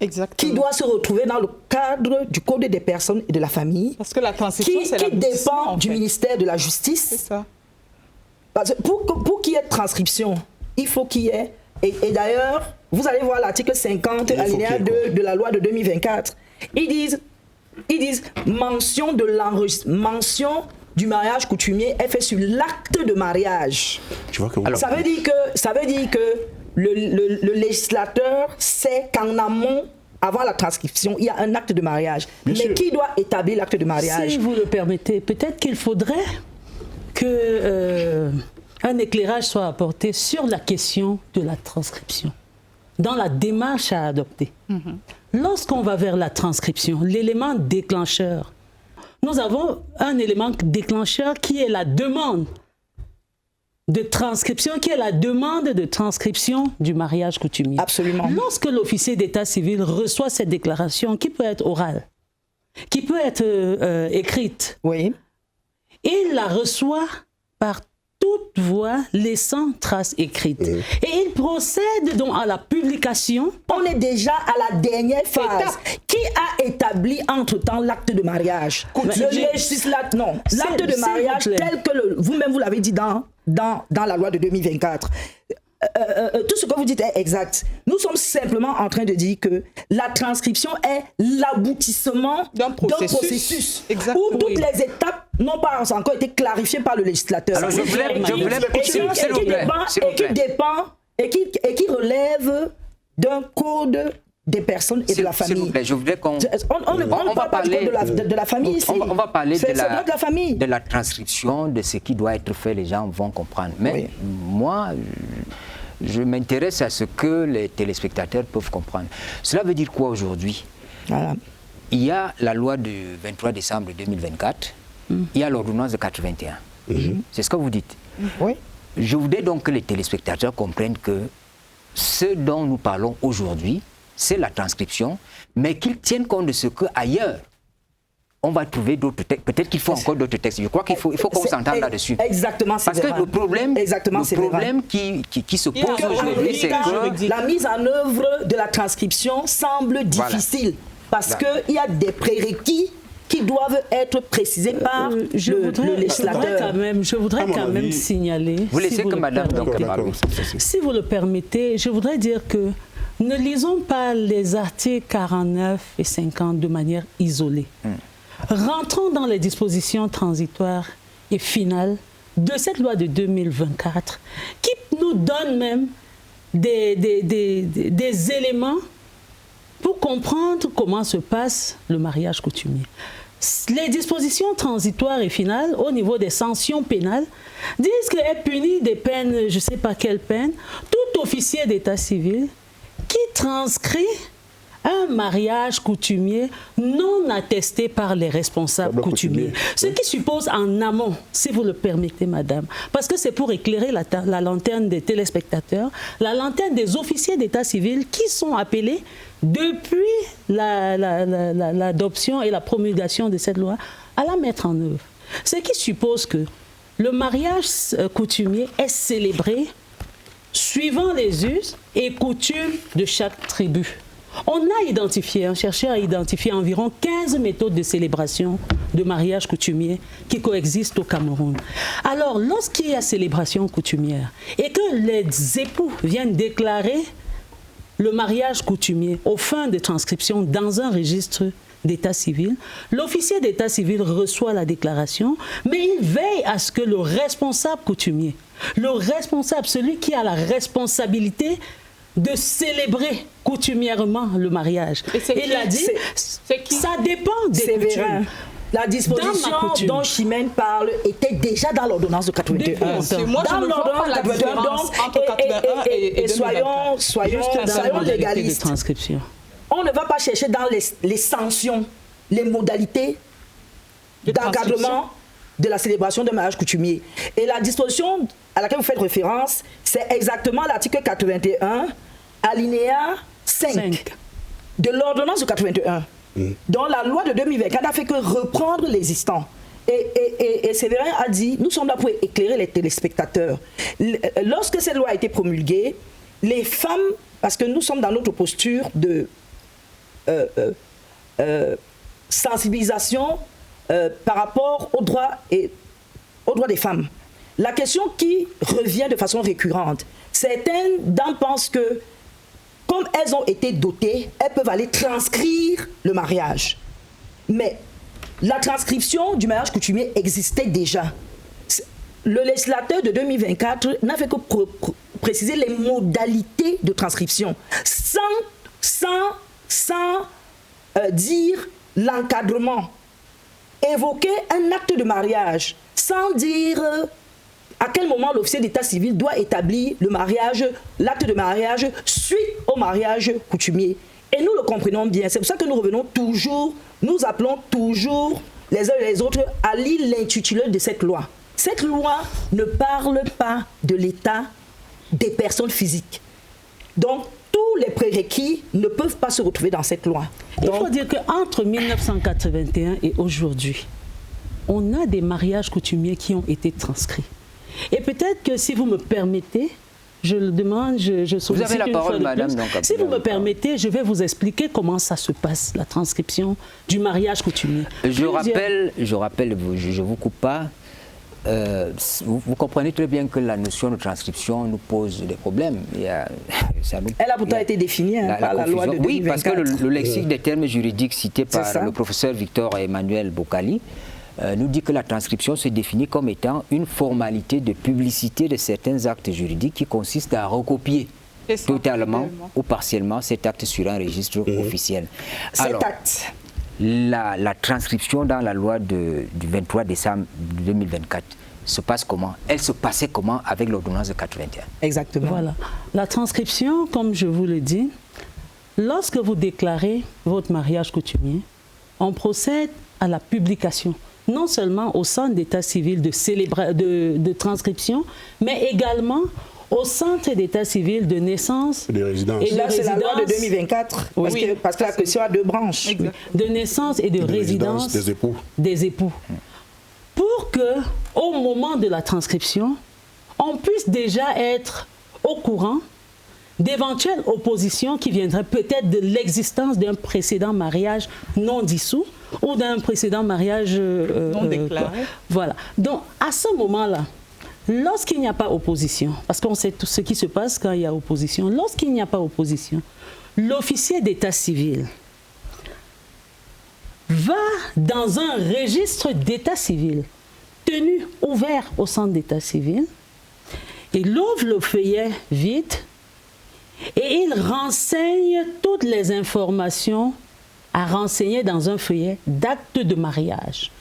Exactement. qui doit se retrouver dans le cadre du Code des personnes et de la famille, Parce que la transcription, c'est qui l'aboutissement, dépend en du fait. ministère de la C'est Justice. ça. Parce que pour qu'il y ait transcription, il faut qu'il y ait... Et d'ailleurs, vous allez voir l'article 50, Il faut alinéa qu'il y ait 2 de la loi de 2024. Ils disent mention de mention du mariage coutumier est fait sur l'acte de mariage. Tu vois que Ça veut dire que le législateur sait qu'en amont, avant la transcription, il y a un acte de mariage. Bien Mais sûr. qui doit établir l'acte de mariage? Si vous le permettez, peut-être qu'il faudrait que un éclairage soit apporté sur la question de la transcription, dans la démarche à adopter. Lorsqu'on va vers la transcription, l'élément déclencheur, nous avons un élément déclencheur qui est la demande de transcription, qui est la demande de transcription du mariage coutumier. Absolument. Lorsque l'officier d'état civil reçoit cette déclaration, qui peut être orale, qui peut être écrite, Oui. il la reçoit par toute voie laissant trace écrite. Et il procède donc à la publication. On est déjà à la dernière phase. Qui a établi entre-temps l'acte de mariage? Le législateur, non. L'acte de s'il vous mariage plaît. tel que vous-même vous l'avez dit dans la loi de 2024. Tout ce que vous dites est exact. Nous sommes simplement en train de dire que la transcription est l'aboutissement D'un processus. Exact. où toutes Oui. les étapes n'ont pas encore été clarifiées par le législateur. Alors, je voulais et qui relève d'un code des personnes et de la famille. S'il vous plaît, je voudrais qu'on... On ne parle pas du code de la famille ici. On va parler C'est le droit de la famille. de la transcription, de ce qui doit être fait, les gens vont comprendre. Mais Oui. moi, je m'intéresse à ce que les téléspectateurs peuvent comprendre. Cela veut dire quoi aujourd'hui? Voilà. Il y a la loi du 23 décembre 2024, il y a l'ordonnance de 81. C'est ce que vous dites. Oui. Je voudrais donc que les téléspectateurs comprennent que ce dont nous parlons aujourd'hui, c'est la transcription, mais qu'ils tiennent compte de ce qu'ailleurs, on va trouver d'autres textes. Peut-être qu'il faut encore d'autres textes. Je crois qu'il faut qu'on s'entende là-dessus. Exactement, c'est Parce que vrai. le problème, Exactement, c'est vrai. qui se Il y a pose un aujourd'hui, c'est que... La mise en œuvre de la transcription semble difficile parce qu'il y a des prérequis qui doivent être précisés par le législateur. Je voudrais quand même signaler... Vous laissez que madame donc parle. Si vous le permettez, je voudrais dire que ne lisons pas les articles 49 et 50 de manière isolée. Rentrons dans les dispositions transitoires et finales de cette loi de 2024 qui nous donne même des éléments pour comprendre comment se passe le mariage coutumier. Les dispositions transitoires et finales au niveau des sanctions pénales disent qu'elle est punie des peines, je ne sais pas quelle peine, tout officier d'état civil qui transcrit un mariage coutumier non attesté par les responsables coutumiers. Ce qui suppose en amont, si vous le permettez, madame, parce que c'est pour éclairer la lanterne des téléspectateurs, la lanterne des officiers d'état civil qui sont appelés depuis l'adoption et la promulgation de cette loi à la mettre en œuvre. Ce qui suppose que le mariage coutumier est célébré suivant les us et coutumes de chaque tribu. On a identifié, un chercheur a identifié environ 15 méthodes de célébration de mariage coutumier qui coexistent au Cameroun. Alors, lorsqu'il y a célébration coutumière et que les époux viennent déclarer le mariage coutumier aux fins de transcription dans un registre d'état civil, l'officier d'état civil reçoit la déclaration, mais il veille à ce que le responsable coutumier, le responsable, celui qui a la responsabilité de célébrer coutumièrement le mariage. Il a dit, ça dépend des coutumes. La disposition dont Chimène parle était déjà dans l'ordonnance de 81. Moi, dans l'ordonnance de 81, entre 81 et soyons légalistes. On ne va pas chercher dans les sanctions, les modalités d'encadrement de la célébration d'un mariage coutumier. Et la disposition à laquelle vous faites référence, c'est exactement l'article 81, alinéa 5. de l'ordonnance de 81. Donc la loi de 2024 n'a fait que reprendre l'existant. Et Séverin a dit, nous sommes là pour éclairer les téléspectateurs. Lorsque cette loi a été promulguée, les femmes, parce que nous sommes dans notre posture de sensibilisation par rapport aux droits des femmes. La question qui revient de façon récurrente, certaines dames pensent que comme elles ont été dotées, elles peuvent aller transcrire le mariage. Mais la transcription du mariage coutumier existait déjà. Le législateur de 2024 n'a fait que préciser les modalités de transcription, sans dire l'encadrement. Évoquer un acte de mariage, sans dire à quel moment l'officier d'état civil doit établir le mariage, l'acte de mariage suite au mariage coutumier. Et nous le comprenons bien. C'est pour ça que nous revenons toujours, nous appelons toujours les uns et les autres à lire l'intitulé de cette loi. Cette loi ne parle pas de l'état des personnes physiques. Donc, tous les prérequis ne peuvent pas se retrouver dans cette loi. Donc, il faut dire qu'entre 1981 et aujourd'hui, on a des mariages coutumiers qui ont été transcrits. Et peut-être que si vous me permettez, je le demande, je sollicite. Vous avez la parole, madame. Donc, si vous me permettez, je vais vous expliquer comment ça se passe, la transcription du mariage coutumier. Je rappelle, je ne vous coupe pas. Vous comprenez très bien que la notion de transcription nous pose des problèmes. Elle a pourtant été définie par la loi de 2024. Oui, parce que le lexique des termes juridiques cité par le professeur Victor Emmanuel Bocali nous dit que la transcription se définit comme étant une formalité de publicité de certains actes juridiques qui consiste à recopier totalement ou partiellement cet acte sur un registre officiel. Alors, la transcription dans la loi du 23 décembre 2024 se passe comment? Elle se passait comment avec l'ordonnance de 81? Exactement. Voilà. La transcription, comme je vous le dis, lorsque vous déclarez votre mariage coutumier, on procède à la publication, non seulement au centre d'état civil de transcription, mais également au centre d'état civil de naissance et de résidence. Et là, c'est la loi de 2024, parce que la question a deux branches. Oui. De naissance et de résidence des époux. Pour que, au moment de la transcription, on puisse déjà être au courant d'éventuelles oppositions qui viendraient peut-être de l'existence d'un précédent mariage non dissous ou d'un précédent mariage non déclaré. Voilà. Donc, à ce moment-là, lorsqu'il n'y a pas opposition, parce qu'on sait tout ce qui se passe quand il y a opposition, lorsqu'il n'y a pas opposition, l'officier d'état civil va dans un registre d'état civil tenu ouvert au centre d'état civil, il ouvre le feuillet vide et il renseigne toutes les informations à renseigner dans un feuillet d'acte de mariage.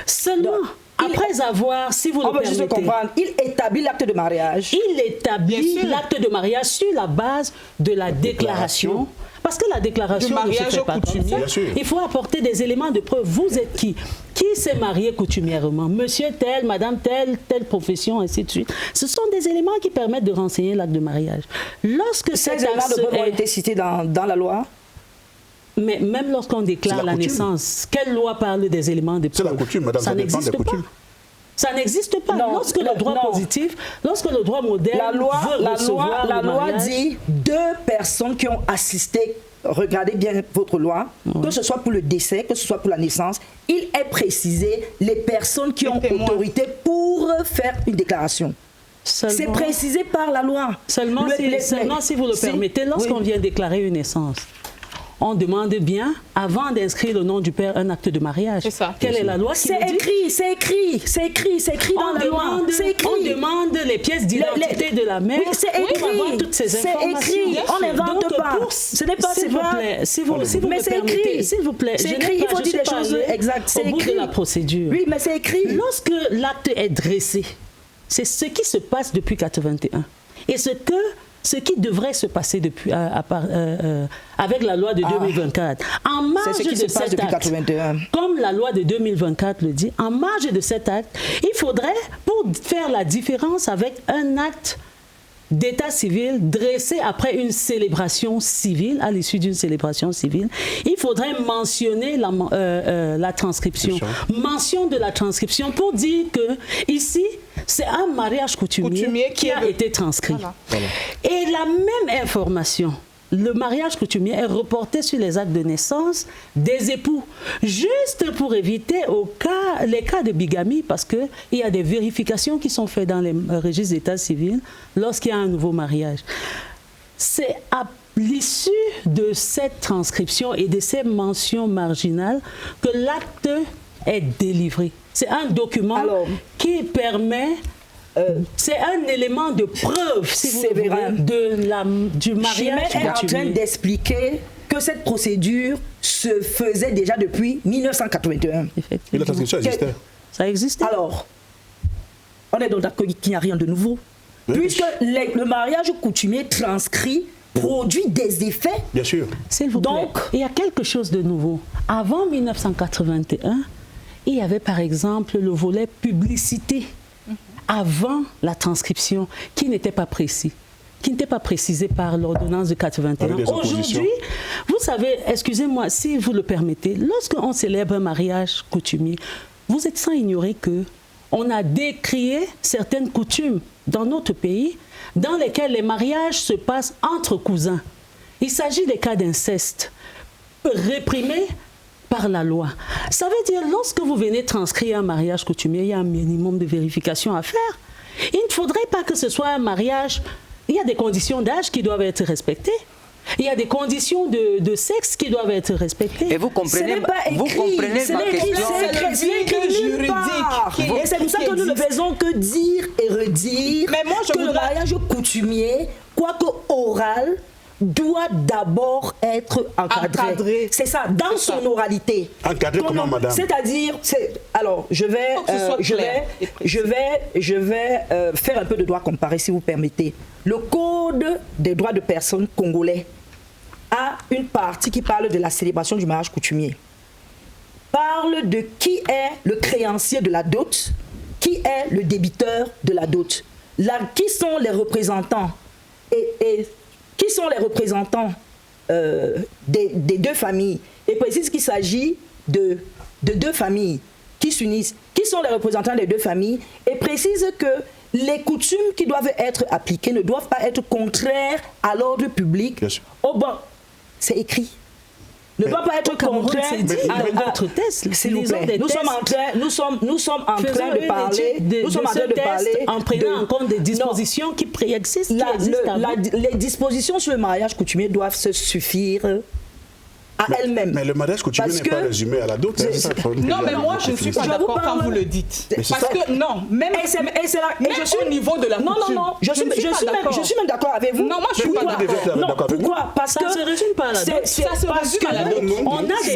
Seulement, après avoir, si vous le permettez, il établit l'acte de mariage. Il établit l'acte de mariage sur la base de la déclaration. Parce que la déclaration ne se fait pas comme ça. Il faut apporter des éléments de preuve. Vous êtes qui? Qui s'est marié coutumièrement? Monsieur tel, madame telle profession, ainsi de suite. Ce sont des éléments qui permettent de renseigner l'acte de mariage. Lorsque ces éléments de preuve ont été cités dans la loi? Mais même lorsqu'on déclare la naissance, quelle loi parle des éléments de preuve? C'est la coutume, madame, ça n'existe pas. Ça n'existe pas. Non, lorsque le droit positif, lorsque le droit moderne la loi dit 2 personnes qui ont assisté, regardez bien votre loi, que ce soit pour le décès, que ce soit pour la naissance, il est précisé les personnes qui ont autorité pour faire une déclaration. C'est précisé par la loi. Seulement si vous le permettez, lorsqu'on vient déclarer une naissance, on demande bien, avant d'inscrire le nom du père, un acte de mariage. C'est ça. Quelle est la loi qui le dit? C'est écrit dans la loi. On demande les pièces d'identité de la mère. Oui, c'est écrit. Pour avoir toutes ces informations. C'est écrit. On n'invente pas. Ce n'est pas s'il vous plaît, s'il vous me permettez, s'il vous plaît, c'est écrit. Il faut dire des choses exactes. Au bout de la procédure. Oui, mais c'est écrit. Lorsque l'acte est dressé, c'est ce qui se passe depuis 81. Et ce qui devrait se passer depuis, avec la loi de 2024. En marge de cet acte, 81. Comme la loi de 2024 le dit, en marge de cet acte, il faudrait, pour faire la différence avec un acte d'état civil dressé après une célébration civile, à l'issue d'une célébration civile, il faudrait mentionner la transcription. Mention de la transcription pour dire que ici, c'est un mariage coutumier qui a été transcrit. Voilà. Et la même information, le mariage coutumier est reporté sur les actes de naissance des époux, juste pour éviter les cas de bigamie, parce qu'il y a des vérifications qui sont faites dans les registres d'état civil lorsqu'il y a un nouveau mariage. C'est à l'issue de cette transcription et de ces mentions marginales que l'acte est délivré. C'est un document qui permet... c'est un élément de preuve, si vous voulez, du mariage. Je suis en train d'expliquer que cette procédure se faisait déjà depuis 1981. Et la transcription existait. Ça existait. Alors, on est donc d'accord qu'il n'y a rien de nouveau. Oui. Puisque le mariage coutumier transcrit produit des effets. Bien sûr. Donc, il y a quelque chose de nouveau. Avant 1981, il y avait par exemple le volet publicité. Avant la transcription, qui n'était pas précis, qui n'était pas précisé par l'ordonnance de 81. Aujourd'hui, vous savez, excusez-moi, si vous le permettez, lorsqu'on célèbre un mariage coutumier, vous êtes sans ignorer qu'on a décrié certaines coutumes dans notre pays dans lesquelles les mariages se passent entre cousins. Il s'agit des cas d'inceste réprimés par la loi. Ça veut dire, lorsque vous venez transcrire un mariage coutumier, il y a un minimum de vérification à faire. Il ne faudrait pas que ce soit un mariage... Il y a des conditions d'âge qui doivent être respectées. Il y a des conditions de sexe qui doivent être respectées. Et vous comprenez, ma question. C'est écrit juridique. Et c'est pour ça que nous ne faisons que dire et redire que le mariage coutumier, quoique oral, doit d'abord être encadré. C'est ça, dans son oralité. Encadré comment, madame? C'est-à-dire, alors, je vais faire un peu de droit comparé, si vous permettez. Le Code des droits de personnes congolais a une partie qui parle de la célébration du mariage coutumier. Parle de qui est le créancier de la dot, qui est le débiteur de la dot. Qui sont les représentants qui sont les représentants des deux familles, et précise qu'il s'agit de deux familles qui s'unissent. Qui sont les représentants des deux familles, et précise que les coutumes qui doivent être appliquées ne doivent pas être contraires à l'ordre public. Oh bon, c'est écrit. Ne doit pas être contraire à votre test. S'il vous plaît. Nous sommes en train de parler en prenant en compte des dispositions qui préexistent. Les dispositions sur le mariage coutumier doivent se suffire à elles-mêmes. Mais le mariage coutumier n'est pas résumé à la dot. Non, mais moi, je ne suis pas d'accord quand vous le dites. Parce que, non, même au niveau de la coutume. Non, je suis même d'accord avec vous. Non, moi, je ne suis pas d'accord. Pourquoi? Parce que ça ne se résume pas à la dot. Ça se résume à la dot.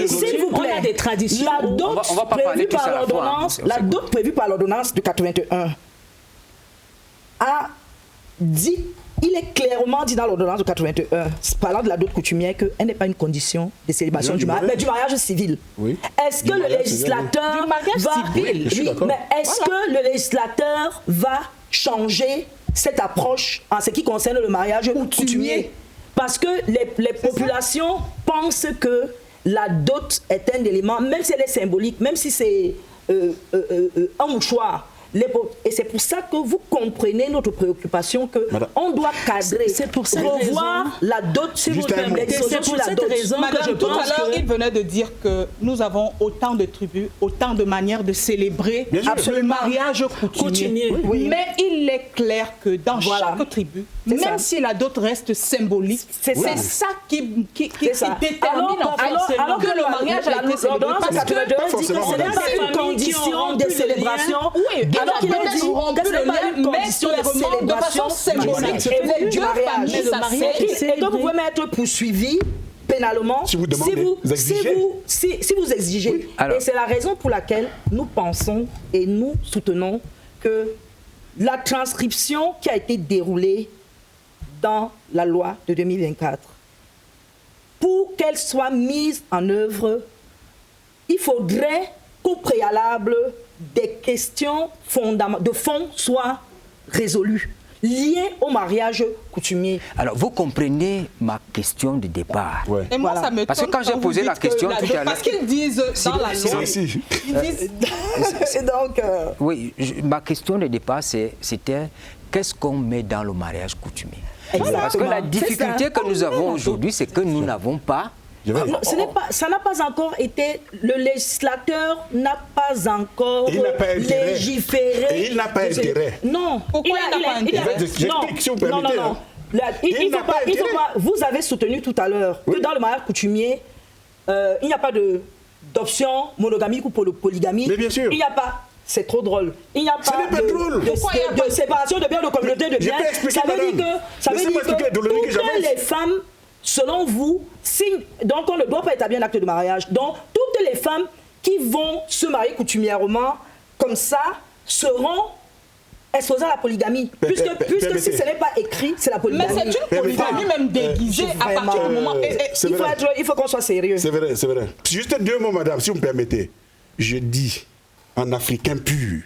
S'il vous plaît, on a des traditions. La dot prévue par l'ordonnance de 81 a dit... Il est clairement dit dans l'ordonnance de 81, parlant de la dot coutumière, qu'elle n'est pas une condition de célébration du mariage, mais du mariage civil. Oui. Est-ce que le législateur que le législateur va changer cette approche en ce qui concerne le mariage coutumier? Parce que les populations pensent que la dot est un élément, même si elle est symbolique, même si c'est un mouchoir. Et c'est pour ça que vous comprenez notre préoccupation qu'on doit cadrer. C'est pour cette revoir la dot, si vous permettez. C'est pour cette raison que je pense que... Tout à l'heure, il venait de dire que nous avons autant de tribus, autant de manières de célébrer le mariage coutumier. Oui. Mais il est clair que dans chaque tribu, même si la dot reste symbolique, c'est ça qui détermine alors que le mariage a été célébré. Parce que c'est une condition de célébration. Alors qu'il a dit que c'est pas une condition de façon symbolique du mariage. Et donc vous pouvez être poursuivi pénalement si vous exigez. Oui. Et c'est la raison pour laquelle nous pensons et nous soutenons que la transcription qui a été déroulée dans la loi de 2024, pour qu'elle soit mise en œuvre, il faudrait qu'au préalable, des questions de fond soient résolues. liées au mariage coutumier. Alors, vous comprenez ma question de départ. Ouais. Et moi, Voilà. ça me Parce que quand j'ai posé la question tout à l'heure... Parce qu'ils disent dans la loi... Si. Ils disent... Et donc, Oui, ma question de départ, c'était qu'est-ce qu'on met dans le mariage coutumier? Parce que la difficulté que nous avons aujourd'hui, c'est que nous n'avons pas... non, ça n'a pas encore été, le législateur n'a pas encore Il n'a pas intérêt. légiféré. Et il n'a pas intérêt. Non. Pourquoi il n'a pas intérêt? J'explique, si vous permettez, hein. Il faut pas, vous avez soutenu tout à l'heure que dans le mariage coutumier, il n'y a pas d'option monogamique ou polygamie. Mais bien sûr. Il n'y a pas. C'est trop drôle. Il n'y a Ce pas n'est pas drôle. de séparation de biens, de communauté de biens. peux expliquer, Ça veut dire madame. que, Laissez-moi expliquer la dolomique que toutes j'avance. les femmes, selon vous, donc on ne doit pas établir un acte de mariage. Donc toutes les femmes qui vont se marier coutumièrement, comme ça, seront exposées à la polygamie. Puisque si ce n'est pas écrit, c'est la Mais polygamie. c'est une polygamie même déguisée à partir du moment... Il faut qu'on soit sérieux. C'est vrai, c'est vrai. Juste 2 mots, madame, si vous me permettez. Je dis, en africain pur,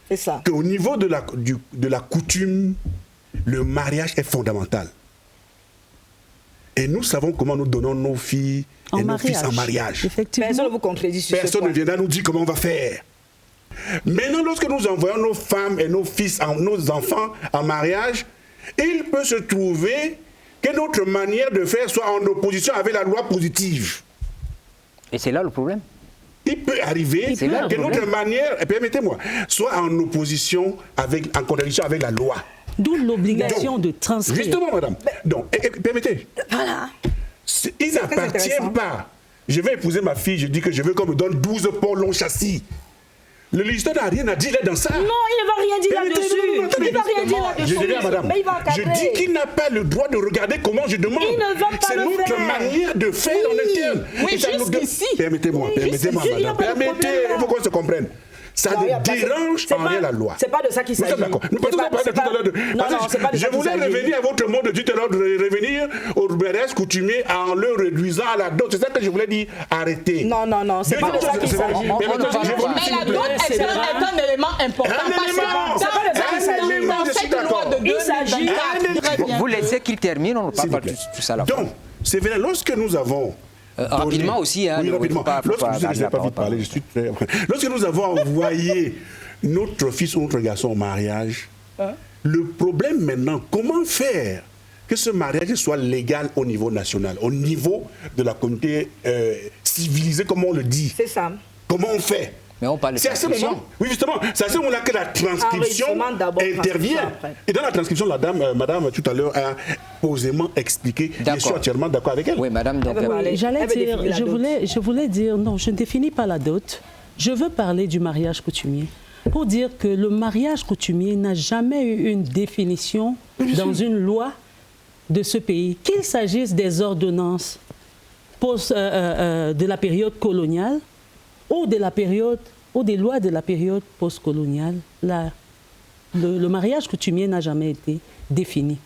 C'est ça. qu'au niveau de la coutume, le mariage est fondamental. Et nous savons comment nous donnons nos filles et nos fils en mariage. Effectivement. Personne ne vous contredit sur ce Personne ne point. viendra nous dire comment on va faire. Maintenant, lorsque nous envoyons nos femmes et nos fils, nos enfants en mariage, il peut se trouver que notre manière de faire soit en opposition avec la loi positive. Et c'est là le problème. Il peut arriver C'est là le que problème. notre manière, permettez-moi, soit en opposition, en contradiction avec la loi. D'où l'obligation de transcrire. Justement, madame. Donc, permettez. Voilà. Il très n'appartient intéressant. pas. Je vais épouser ma fille, je dis que je veux qu'on me donne 12 porcs long châssis. Le législateur n'a rien à dire là dans ça. Non, il ne va rien dire là-dessus. Attendez, Il ne va rien dire je là-dessus. dirais à madame, Mais il va je encadrer. dis qu'il n'a pas le droit de regarder comment je demande. Il ne va pas C'est le notre faire. manière de faire en interne. Oui, Et ça nous jusqu'ici. Permettez-moi, permettez-moi, jusqu'ici, il y a madame. pas de Permettez, problème, là. il faut qu'on se comprenne. Ça Non, il y a ne pas- dérange c'est en pas- rien la loi. C'est pas de ça qu'il Nous s'agit. sommes d'accord. Nous C'est partons pas- pas c'est de tout à l'heure. Non, Parce non, que c'est pas de ça je qu'il voulais s'agit. revenir à votre mot de tout à l'heure, de revenir au mariage coutumier en le réduisant à la dot. C'est ça que je voulais dire. Arrêtez. Non, non, non, c'est pas de ça qu'il s'agit. on ne parle Mais la dot est un élément important. Un Parce élément. que dans cette loi de Il s'agit- 2024, très bien. Vous laissez qu'il termine, on ne parle S'il pas vous de plaît. tout ça à la fois. Donc, c'est vrai, lorsque nous avons... rapidement aussi, hein, oui, il faut rapidement. pas- faut Lorsque pas vous n'avez garder pas la vite parole. parler, je suis très... Lorsque nous avons envoyé notre fils ou notre garçon au mariage, le problème maintenant, comment faire que ce mariage soit légal au niveau national, au niveau de la communauté civilisée, comme on le dit. C'est ça. Comment on fait? Mais on parle de C'est à ce transcription. moment, oui justement, c'est à ce moment-là que la transcription Enregistrement d'abord, intervient. transcription après. Et dans la transcription, la dame, madame tout à l'heure a posément expliqué. Je suis D'accord. entièrement d'accord avec elle. Oui, madame, donc... Ah ben, Oui, j'allais Elle veut dire, définir la dot. je voulais dire, non, je ne définis pas la dot. Je veux parler du mariage coutumier. Pour dire que le mariage coutumier n'a jamais eu une définition dans une loi de ce pays, qu'il s'agisse des ordonnances de la période coloniale ou de la période ou des lois de la période postcoloniale. Le mariage coutumier n'a jamais été défini.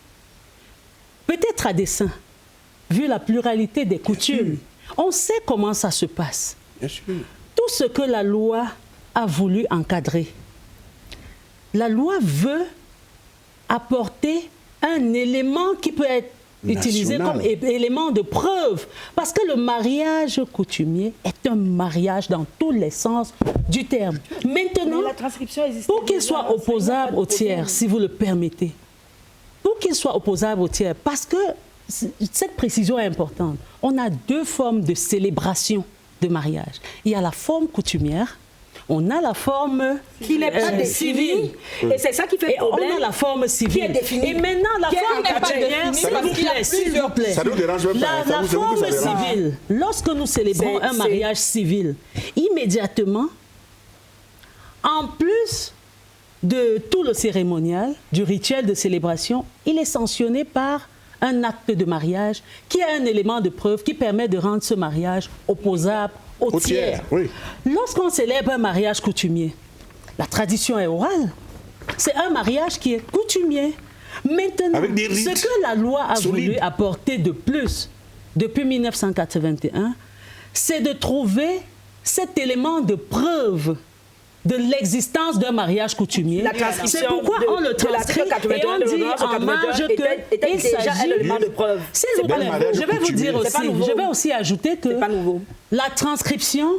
Peut-être à dessein, vu la pluralité des coutumes, on sait comment ça se passe. Bien sûr. Tout ce que la loi a voulu encadrer. La loi veut apporter un élément qui peut être utilisé National. comme élément de preuve. Parce que le mariage coutumier est un mariage dans tous les sens du terme. Maintenant, Mais la transcription existe pour qu'il déjà, soit ça, il y a opposable pas au de problème. tiers, si vous le permettez, pour qu'il soit opposable au tiers, parce que cette précision est importante, on a 2 formes de célébration de mariage. Il y a la forme coutumière, on a la forme Qui n'est pas définie. civile. Et c'est ça qui fait Et on problème. a la forme civile. Qui est définie. Et maintenant, la Qui forme n'est pas coutumière, définie. s'il vous plaît, s'il vous plaît. Ça nous dérange même pas. Ça La vous avoue forme que ça dérange. civile, lorsque nous célébrons C'est- un mariage civil, immédiatement, en plus de tout le cérémonial, du rituel de célébration, il est sanctionné par un acte de mariage qui est un élément de preuve qui permet de rendre ce mariage opposable au tiers. Oui. Lorsqu'on célèbre un mariage coutumier, la tradition est orale. C'est un mariage qui est coutumier. Maintenant, Avec des rites ce que la loi a solides. voulu apporter de plus depuis 1981, c'est de trouver cet élément de preuve de l'existence d'un mariage coutumier. C'est pourquoi on le transcrit et on dit en marge qu'il s'agit d'éléments de preuve. S'il vous plaît, je vais vous dire aussi, je vais aussi ajouter que la transcription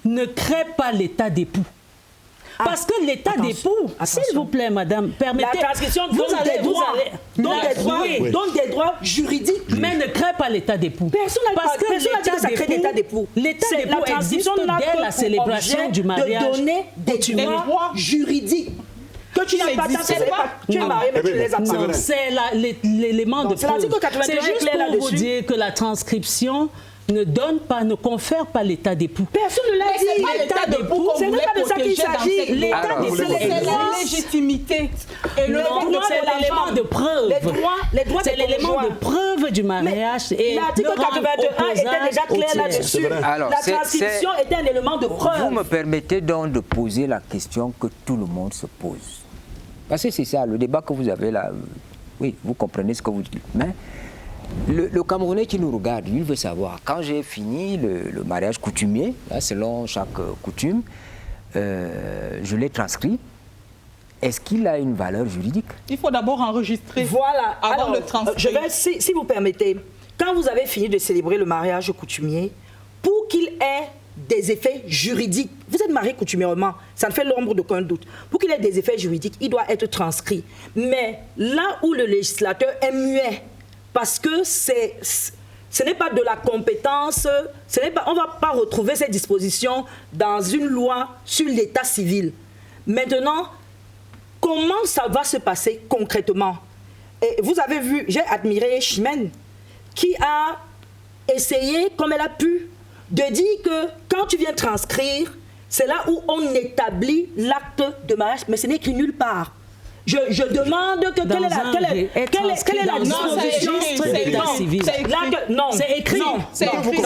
ne crée pas l'état d'époux. Parce que l'état d'époux, s'il vous plaît, madame, permettez... La transcription donne des droits juridiques. Mais ne crée pas l'état d'époux. Personne n'a dit que ça crée l'état d'époux. L'état d'époux existe dès la célébration du mariage. De donner des droits juridiques. Que tu n'as pas, tu es marié, mais tu les as pas. C'est l'élément de preuve. C'est juste pour vous dire que la transcription ne donne pas, ne confère pas l'état d'époux. Personne ne l'a dit. L'état d'époux, ce n'est pas de ça qu'il s'agit. L'état d'époux, c'est la légitimité. Et le droit, c'est l'élément de preuve. Les droits, c'est l'élément de preuve du mariage. L'article 81 était déjà clair là-dessus. La transcription était un élément de preuve. Vous me permettez donc de poser la question que tout le monde se pose. Parce que c'est ça, le débat que vous avez là, oui, vous comprenez ce que vous dites. Mais le Camerounais qui nous regarde, lui, veut savoir, quand j'ai fini le mariage coutumier, là, selon chaque coutume, je l'ai transcrit, est-ce qu'il a une valeur juridique? Il faut d'abord enregistrer. Voilà. Avant de transcrire. Je vais, si vous permettez, quand vous avez fini de célébrer le mariage coutumier, pour qu'il ait des effets juridiques, vous êtes marié coutumièrement, ça ne fait l'ombre d'aucun doute. Pour qu'il ait des effets juridiques, il doit être transcrit. Mais là où le législateur est muet, parce que ce n'est pas de la compétence, on ne va pas retrouver ces dispositions dans une loi sur l'état civil. Maintenant, comment ça va se passer concrètement? Et vous avez vu, j'ai admiré Chimène, qui a essayé, comme elle a pu, de dire que quand tu viens transcrire, c'est là où on établit l'acte de mariage, mais ce n'est écrit nulle part. Je demande que quelle est la disposition de l'état civil. Non, c'est écrit. C'est écrit.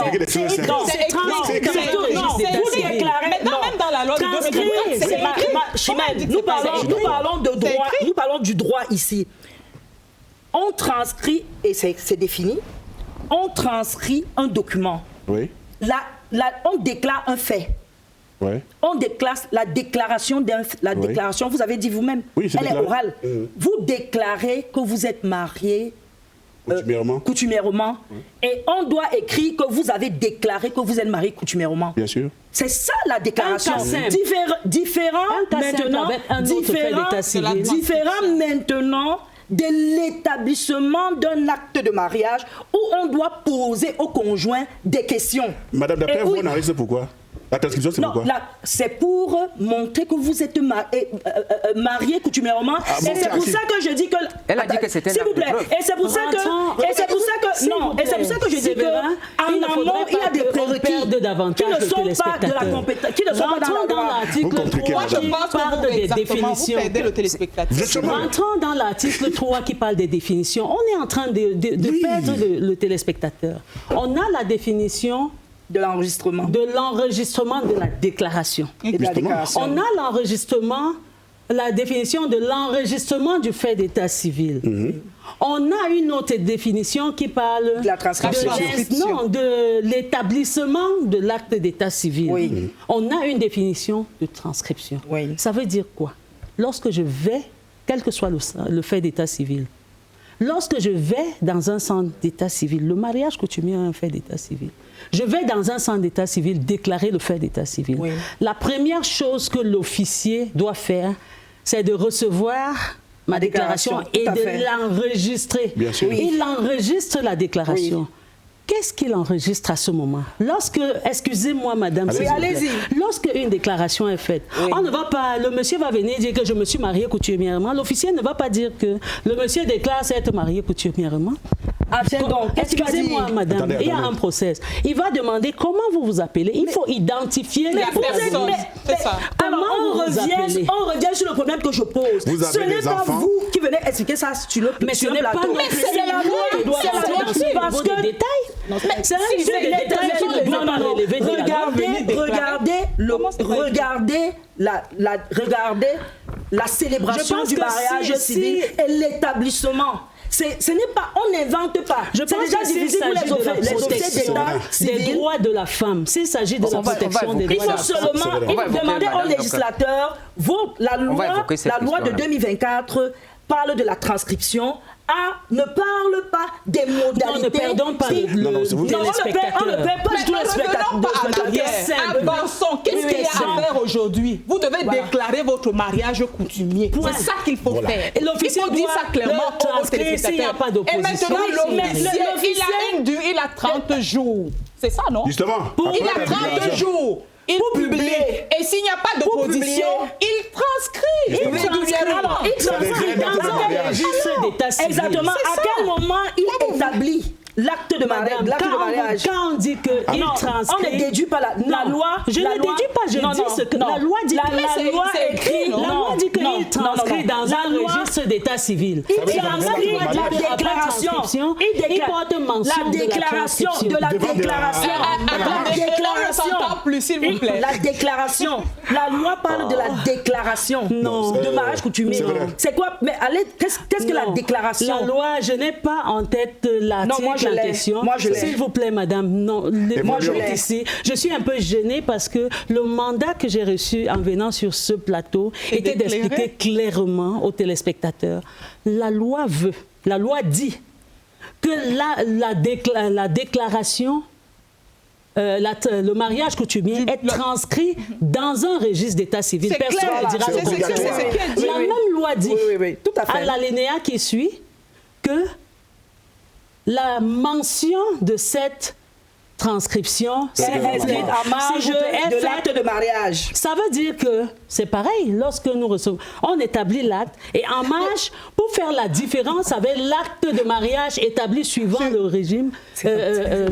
Même dans la loi de 2020, nous parlons du droit ici. On transcrit, et c'est défini, on transcrit un document. Oui. On déclare un fait. Ouais. On déclare la déclaration, déclaration, vous avez dit vous-même, elle est orale. Vous déclarez que vous êtes marié coutumièrement et on doit écrire que vous avez déclaré que vous êtes marié coutumièrement. Bien sûr. C'est ça la déclaration. Différent maintenant de l'établissement d'un acte de mariage où on doit poser au conjoint des questions. Madame, d'après vous, on arrive, c'est pourquoi? La transcription, c'est pourquoi? C'est pour montrer que vous êtes marié coutumièrement. Et c'est pour ça que je dis que... Elle a dit que c'était un acte de preuve. Et c'est pour ça que... Et c'est pour ça que je dis que en amont, il y a des prérequis qui ne sont pas de la compétence, qui ne sont pas dans l'article 3 qui parle des définitions. Rentrons dans l'article 3 qui parle des définitions. On est en train de perdre le téléspectateur. On a la définition de l'enregistrement. De la déclaration. On a l'enregistrement, la définition de l'enregistrement du fait d'état civil. On a une autre définition qui parle de la transcription. De l'établissement de l'acte d'état civil. On a une définition de transcription. Ça veut dire quoi? Lorsque je vais, quel que soit le fait d'état civil, lorsque je vais dans un centre d'état civil, le mariage coutumier est un fait d'état civil. Je vais dans un centre d'état civil déclarer le fait d'état civil. La première chose que l'officier doit faire, c'est de recevoir ma déclaration et de l'enregistrer. Il enregistre la déclaration. Qu'est-ce qu'il enregistre à ce moment? Excusez-moi madame, lorsque une déclaration est faite, on ne va pas, le monsieur va venir dire que je me suis marié coutumièrement, l'officier ne va pas dire que le monsieur déclare s'être marié coutumièrement. Excusez-moi madame, il y a un process. Il va demander comment vous vous appelez. Il faut identifier les personnes. Alors on revient sur le problème que je pose. Ce n'est pas vous qui venez expliquer ça sur le plateau. Mais ce n'est pas nous. C'est la loi qui doit rentrer parce que détails. C'est un sujet de détails qui ne doit pas relever de la loi. Regardez la célébration du mariage civil et l'établissement. ce n'est pas, on n'invente pas. Je pense déjà que s'il difficile pour s'agit de la protection des droits de la femme, s'il s'agit de la protection des droits de la femme. Il faut seulement demander aux législateurs, la loi de 2024 parle de la transcription. Ne parle pas des modalités. Non, ne perdons pas le téléspectateur. On ne perd pas du tout le spectateur. Avançons. Qu'est-ce qu'il y a à faire aujourd'hui? Vous devez déclarer votre mariage coutumier. C'est ça qu'il faut faire. Et l'officier dit ça clairement aux téléspectateurs. Et maintenant, l'officier, il a 30 jours. C'est ça, non? Justement. Il a 30 jours. Il publie. Et s'il n'y a pas d'opposition, il transcrit. Il transcrit dans un registre d'état civil. Exactement. À quel moment il établit l'acte de mariage? Quand on dit qu'il transcrit... On ne déduit pas la loi. Je ne déduis pas, je dis ce que la loi dit. La loi écrit. La loi dit qu'il transcrit dans un registre d'état civil. Il transcrit la déclaration. Il porte mention de la transcription. La déclaration. La loi parle de la déclaration de mariage coutumier. C'est quoi? Mais allez, qu'est-ce que la déclaration? La loi, je n'ai pas en tête l'article en question. Moi, je l'ai. S'il vous plaît, madame, non. Moi, je l'ai ici. Je suis un peu gênée parce que le mandat que j'ai reçu en venant sur ce plateau était d'expliquer clairement aux téléspectateurs. La loi dit que la déclaration, le mariage coutumier est transcrit dans un registre d'état civil. Personne ne dira le contraire. La même loi dit, à l'alinéa qui suit, que la mention de cette transcription est inscrite en marge de l'acte de mariage. Ça veut dire que c'est pareil lorsque nous recevons. On établit l'acte et en marge, pour faire la différence avec l'acte de mariage établi suivant le régime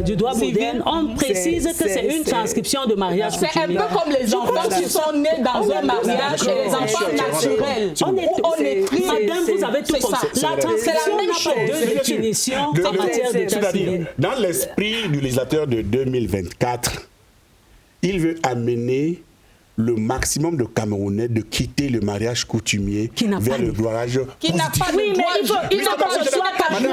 du droit moderne, on précise que c'est une transcription de mariage. C'est un peu comme les enfants qui sont nés dans un mariage et les enfants naturels. On écrit. Madame, vous avez tout compris. La transcription n'a pas de définition en matière d'état civil. Dans l'esprit du législateur de 2024, il veut amener le maximum de Camerounais de quitter le mariage coutumier vers le mariage qui n'a pas de droit. Il faut que ce soit cadré.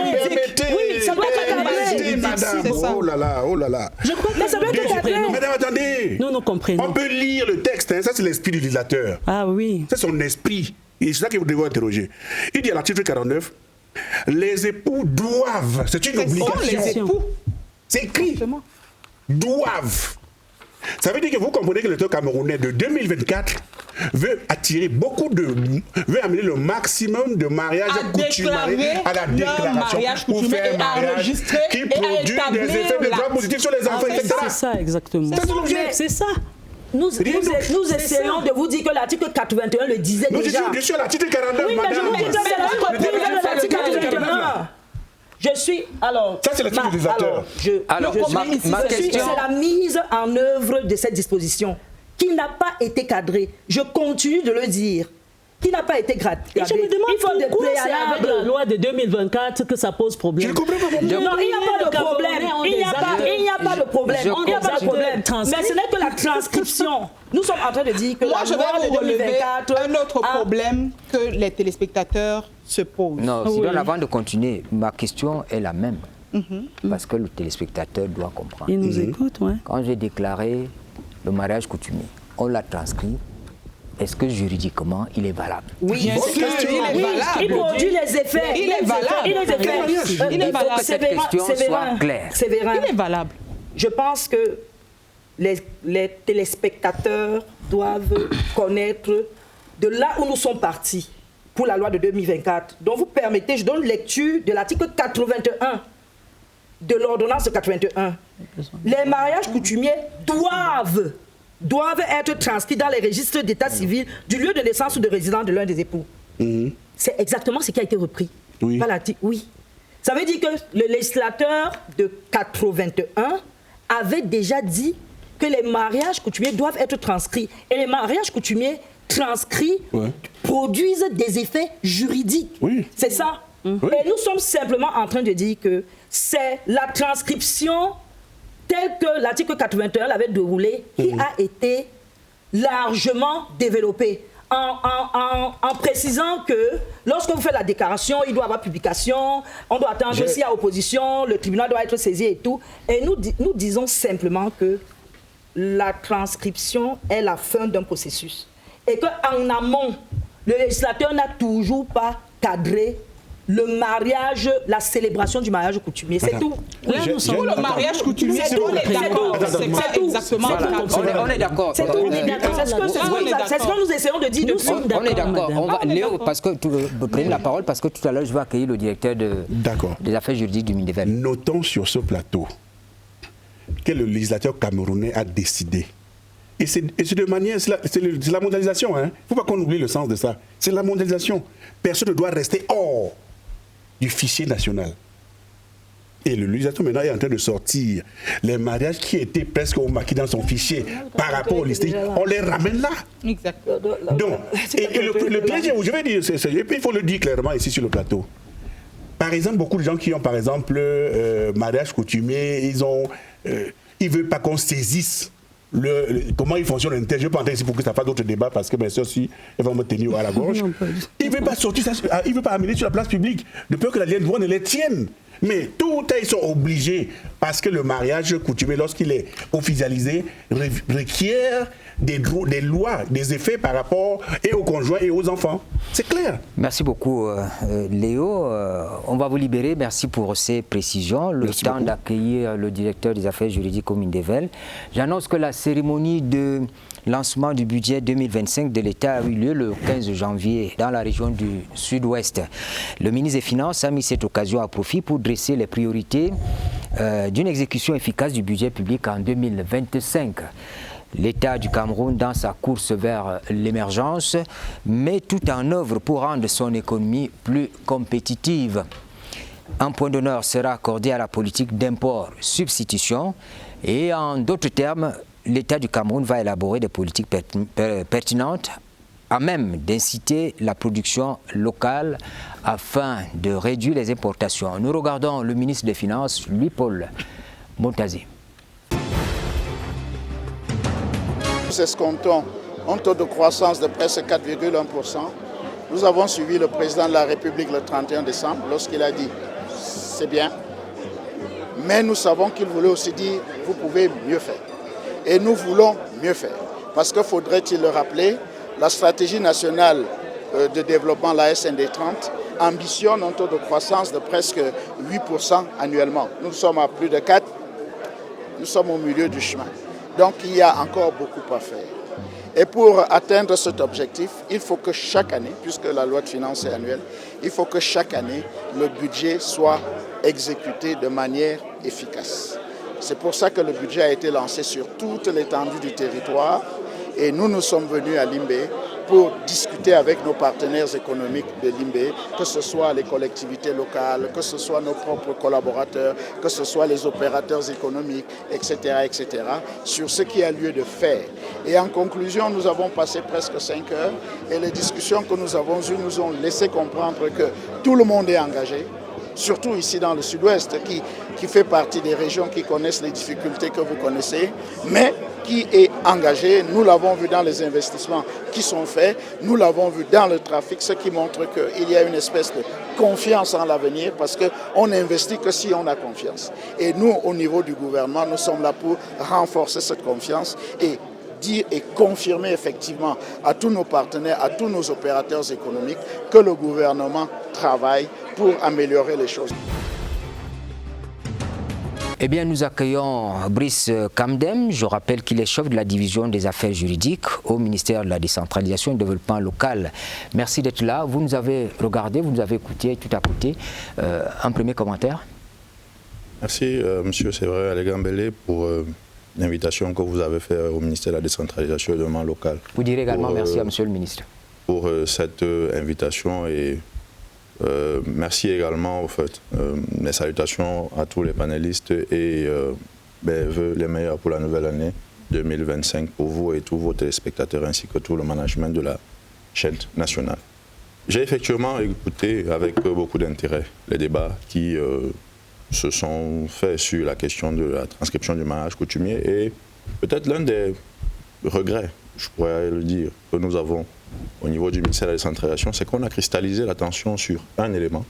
Oui, ça doit être cadré, madame. Oh là là, oh là là. Je crois que ça doit être cadré. Madame, attendez. Nous comprenons. On peut lire le texte, hein, ça c'est l'esprit du législateur. Ah oui. C'est son esprit. Et c'est ça que vous devez interroger. Il dit à l'article 49, les époux doivent, c'est une obligation. Les époux. C'est écrit. Doivent. Ça veut dire que vous comprenez que l'État camerounais de 2024 veut attirer veut amener le maximum de mariages coutumiers à la déclaration pour faire un mariage qui produit des effets de droit positifs sur les enfants, etc. C'est ça, exactement. C'est ça. Nous essayons de vous dire que l'article 81 le disait déjà. Je suis à l'article 49, oui, madame. Mais je vous dis que c'est l'article 81. Je suis alors. Ça c'est le titre des acteurs. Ma question, c'est la mise en œuvre de cette disposition qui n'a pas été cadrée. Je continue de le dire. Qui n'a pas été cadrée. Et je me demande pourquoi c'est avec la loi de 2024 que ça pose problème. Je comprends pas. Non, il n'y a pas de problème. Il n'y a pas de problème. Il n'y a pas de problème. Mais ce n'est que la transcription. Nous sommes en train de dire que moi, la loi de 2024... un autre problème que les téléspectateurs se posent. Non, sinon, avant de continuer, ma question est la même. Parce que le téléspectateur doit comprendre. Il nous écoute, oui. Quand j'ai déclaré le mariage coutumier, on l'a transcrit. Est-ce que juridiquement, il est valable? Oui, il produit les effets. Il est valable. Il faut que cette question soit claire. Il est valable. Je pense que les téléspectateurs doivent connaître de là où nous sommes partis pour la loi de 2024. Donc vous permettez, je donne lecture de l'article 81 de l'ordonnance de 81. Les mariages coutumiers doivent être transcrits dans les registres d'état civil du lieu de naissance ou de résidence de l'un des époux. C'est exactement ce qui a été repris. Oui. Oui. Ça veut dire que le législateur de 81 avait déjà dit que les mariages coutumiers doivent être transcrits. Et les mariages coutumiers transcrits produisent des effets juridiques. Oui. C'est ça. Et nous sommes simplement en train de dire que c'est la transcription telle que l'article 81 l'avait déroulé qui a été largement développée. en précisant que lorsque vous faites la déclaration, il doit y avoir publication, on doit attendre s'il y a opposition, le tribunal doit être saisi et tout. Et nous disons simplement que la transcription est la fin d'un processus. Et qu'en amont, le législateur n'a toujours pas cadré le mariage, la célébration du mariage coutumier. C'est tout. Là, nous sommes le mariage coutumier. C'est tout. C'est exactement. On est d'accord. C'est tout. C'est ce que nous essayons de dire depuis. On est d'accord. Léo, parce que prenez la parole, parce que tout à l'heure, je vais accueillir le directeur des affaires juridiques du MINDEVEL. Notons sur ce plateau que le législateur camerounais a décidé. Et c'est de manière, c'est la mondialisation. Il ne faut pas qu'on oublie le sens de ça. C'est la mondialisation. Personne ne doit rester hors du fichier national. Et le législateur maintenant est en train de sortir les mariages qui étaient presque au maquis dans son fichier par rapport au listing. On les ramène là. Exactement. Donc, et le piège, je vais dire, il faut le dire clairement ici sur le plateau. Par exemple, beaucoup de gens qui ont, par exemple, mariage coutumier, ils ne veulent pas qu'on saisisse comment il fonctionne l'intérêt. Je ne vais pas entrer ici pour que ça fasse d'autres débats parce que mes soeurs, si elles vont me tenir à la gorge. Il ne veut pas sortir ça, il ne veut pas amener sur la place publique de peur que la ligne droite ne les tienne. Mais tout ils sont obligés parce que le mariage coutumier, lorsqu'il est officialisé, requiert des lois, des effets par rapport et aux conjoints et aux enfants. C'est clair. Merci beaucoup, Léo. On va vous libérer. Merci pour ces précisions. Le temps d'accueillir le directeur des affaires juridiques au MINDEVEL. J'annonce que la cérémonie de lancement du budget 2025 de l'État a eu lieu le 15 janvier dans la région du Sud-Ouest. Le ministre des Finances a mis cette occasion à profit pour dresser les priorités d'une exécution efficace du budget public en 2025. L'État du Cameroun, dans sa course vers l'émergence, met tout en œuvre pour rendre son économie plus compétitive. Un point d'honneur sera accordé à la politique d'import-substitution et en d'autres termes, l'État du Cameroun va élaborer des politiques pertinentes à même d'inciter la production locale afin de réduire les importations. Nous regardons le ministre des Finances, Louis-Paul Montazé. Nous escomptons un taux de croissance de presque 4,1%. Nous avons suivi le président de la République le 31 décembre lorsqu'il a dit « c'est bien ». Mais nous savons qu'il voulait aussi dire « vous pouvez mieux faire ». Et nous voulons mieux faire. Parce que faudrait-il le rappeler, la stratégie nationale de développement, la SND 30, ambitionne un taux de croissance de presque 8% annuellement. Nous sommes à plus de 4%. Nous sommes au milieu du chemin. Donc il y a encore beaucoup à faire. Et pour atteindre cet objectif, il faut que chaque année, puisque la loi de finances est annuelle, il faut que chaque année, le budget soit exécuté de manière efficace. C'est pour ça que le budget a été lancé sur toute l'étendue du territoire et nous sommes venus à Limbé pour discuter avec nos partenaires économiques de Limbé, que ce soit les collectivités locales, que ce soit nos propres collaborateurs, que ce soit les opérateurs économiques, etc., sur ce qui a lieu de faire. Et en conclusion, nous avons passé presque 5 heures et les discussions que nous avons eues nous ont laissé comprendre que tout le monde est engagé, surtout ici dans le Sud-Ouest, qui fait partie des régions qui connaissent les difficultés que vous connaissez, mais qui est engagé. Nous l'avons vu dans les investissements qui sont faits, nous l'avons vu dans le trafic, ce qui montre qu'il y a une espèce de confiance en l'avenir, parce qu'on n'investit que si on a confiance. Et nous, au niveau du gouvernement, nous sommes là pour renforcer cette confiance et dire et confirmer effectivement à tous nos partenaires, à tous nos opérateurs économiques que le gouvernement travaille pour améliorer les choses. Eh bien, nous accueillons Brice Kamdem. Je rappelle qu'il est chef de la division des affaires juridiques au ministère de la décentralisation et du développement local. Merci d'être là. Vous nous avez regardé, vous nous avez écouté tout à côté. Un premier commentaire? Merci, monsieur Sévère Alégambélé, pour l'invitation que vous avez faite au ministère de la décentralisation et du développement local. Vous direz également merci à monsieur le ministre. Pour cette invitation et merci également, au fait, mes salutations à tous les panélistes et vœux les meilleurs pour la nouvelle année 2025 pour vous et tous vos téléspectateurs ainsi que tout le management de la chaîne nationale. J'ai effectivement écouté avec beaucoup d'intérêt les débats qui se sont faits sur la question de la transcription du mariage coutumier et peut-être l'un des regrets, je pourrais le dire, que nous avons au niveau du ministère de la décentralisation, c'est qu'on a cristallisé l'attention sur un élément,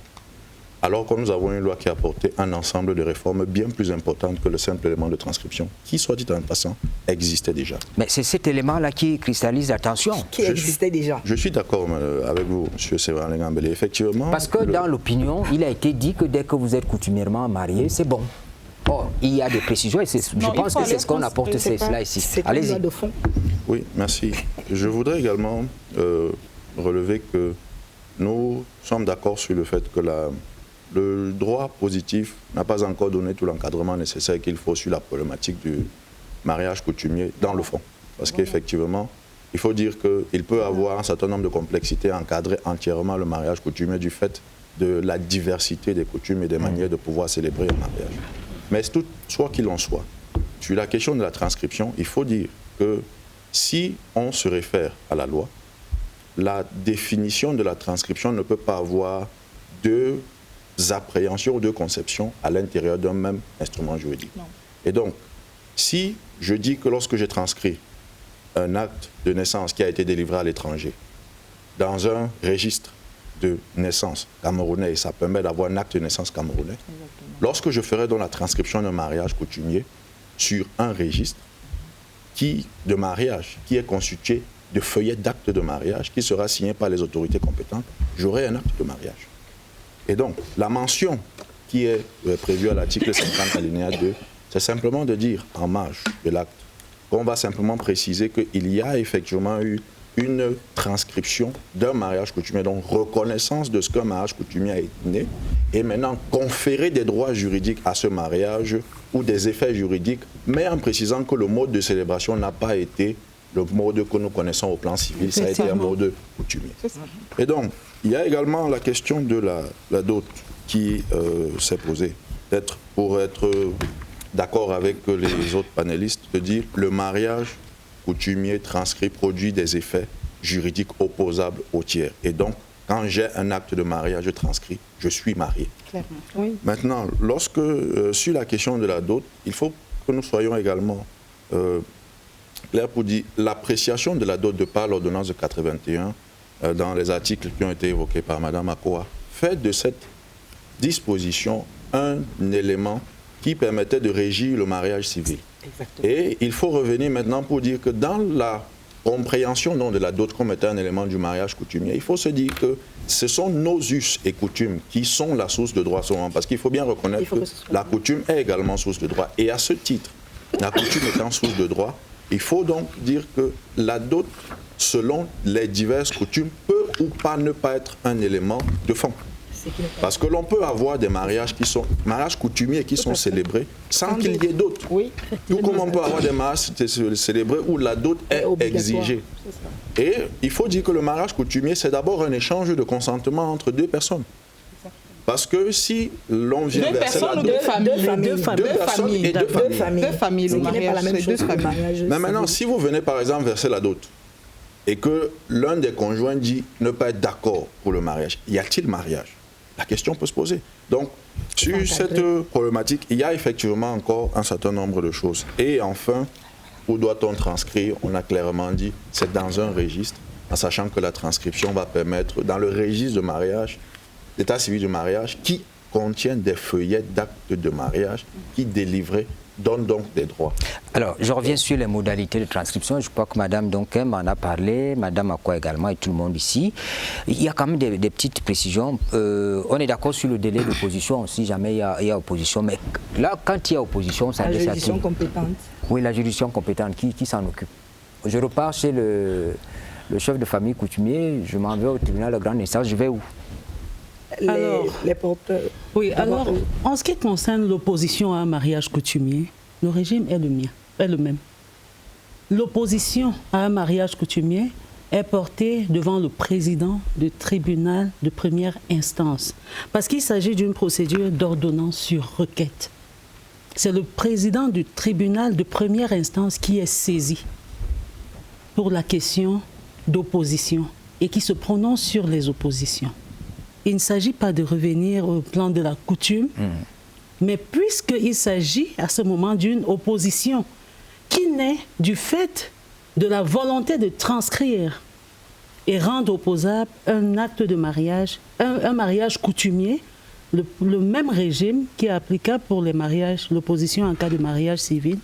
alors que nous avons une loi qui a apporté un ensemble de réformes bien plus importantes que le simple élément de transcription, qui, soit dit en passant, existait déjà. Mais c'est cet élément-là qui cristallise l'attention. Qui existait déjà. Je suis d'accord avec vous, M. Séverin Lengambélé, effectivement. Parce que dans l'opinion, il a été dit que dès que vous êtes coutumièrement marié, c'est bon. Or, il y a des précisions et je pense que c'est ce qu'on apporte cela ici. Allez-y. De fond. Oui, merci. Je voudrais également relever que nous sommes d'accord sur le fait que le droit positif n'a pas encore donné tout l'encadrement nécessaire qu'il faut sur la problématique du mariage coutumier dans le fond. Parce qu'effectivement, il faut dire qu'il peut avoir un certain nombre de complexités à encadrer entièrement le mariage coutumier du fait de la diversité des coutumes et des manières de pouvoir célébrer un mariage. Mais soit qu'il en soit, sur la question de la transcription, il faut dire que si on se réfère à la loi, la définition de la transcription ne peut pas avoir deux appréhensions ou deux conceptions à l'intérieur d'un même instrument juridique. Non. Et donc, si je dis que lorsque j'ai transcrit un acte de naissance qui a été délivré à l'étranger dans un registre de naissance camerounais, et ça permet d'avoir un acte de naissance camerounais, lorsque je ferai donc la transcription d'un mariage coutumier sur un registre de mariage qui est constitué de feuillets d'actes de mariage qui sera signé par les autorités compétentes, j'aurai un acte de mariage. Et donc, la mention qui est prévue à l'article 50 alinéa 2, c'est simplement de dire en marge de l'acte qu'on va simplement préciser qu'il y a effectivement eu une transcription d'un mariage coutumier, donc reconnaissance de ce qu'un mariage coutumier a été né, et maintenant conférer des droits juridiques à ce mariage ou des effets juridiques, mais en précisant que le mode de célébration n'a pas été le mode que nous connaissons au plan civil, ça a été un mode coutumier. Et donc, il y a également la question de la dot qui s'est posée, peut-être pour être d'accord avec les autres panélistes, de dire le mariage coutumier transcrit produit des effets juridiques opposables au tiers. Et donc, quand j'ai un acte de mariage transcrit, je suis marié. Oui. Maintenant, sur la question de la dot, il faut que nous soyons également clairs pour dire l'appréciation de la dot de par l'ordonnance de 81 dans les articles qui ont été évoqués par Mme Akoa fait de cette disposition un élément qui permettait de régir le mariage civil. Exactement. Et il faut revenir maintenant pour dire que dans la compréhension de la dot comme étant un élément du mariage coutumier, il faut se dire que ce sont nos us et coutumes qui sont la source de droit souvent, parce qu'il faut bien reconnaître que la coutume est également source de droit. Et à ce titre, la coutume étant source de droit, il faut donc dire que la dot, selon les diverses coutumes, peut ou pas ne pas être un élément de fond. Parce que l'on peut avoir des mariages coutumiers qui sont célébrés sans qu'il y ait dot. Oui. Tout comme on peut avoir des mariages célébrés où la dot est exigée. Et il faut dire que le mariage coutumier, c'est d'abord un échange de consentement entre deux personnes. Parce que si l'on vient verser la dot... Deux familles. Le mariage, c'est deux familles. Mais maintenant, si vous venez par exemple verser la dot et que l'un des conjoints dit ne pas être d'accord pour le mariage, y a-t-il mariage? La question peut se poser. Donc, sur cette problématique, il y a effectivement encore un certain nombre de choses. Et enfin, où doit-on transcrire? On a clairement dit, c'est dans un registre, en sachant que la transcription va permettre, dans le registre de mariage, l'état civil du mariage, qui contient des feuillets d'actes de mariage qui délivrés donnent donc des droits. Alors, je reviens sur les modalités de transcription. Je crois que Mme Donkem en a parlé, Mme Akoa également et tout le monde ici. Il y a quand même des petites précisions. On est d'accord sur le délai d'opposition si jamais il y a opposition. Mais là, quand il y a opposition, ça... La juridiction compétente. Oui, la juridiction compétente. Qui s'en occupe? Je repars chez le chef de famille coutumier, je m'en vais au tribunal de grande instance, je vais où? Les porteurs. Oui, alors, en ce qui concerne l'opposition à un mariage coutumier, le régime est le même. L'opposition à un mariage coutumier est portée devant le président du tribunal de première instance, parce qu'il s'agit d'une procédure d'ordonnance sur requête. C'est le président du tribunal de première instance qui est saisi pour la question d'opposition et qui se prononce sur les oppositions. Il ne s'agit pas de revenir au plan de la coutume, mais puisqu'il s'agit à ce moment d'une opposition qui naît du fait de la volonté de transcrire et rendre opposable un acte de mariage, un mariage coutumier, le même régime qui est applicable pour les mariages, l'opposition en cas de mariage civil,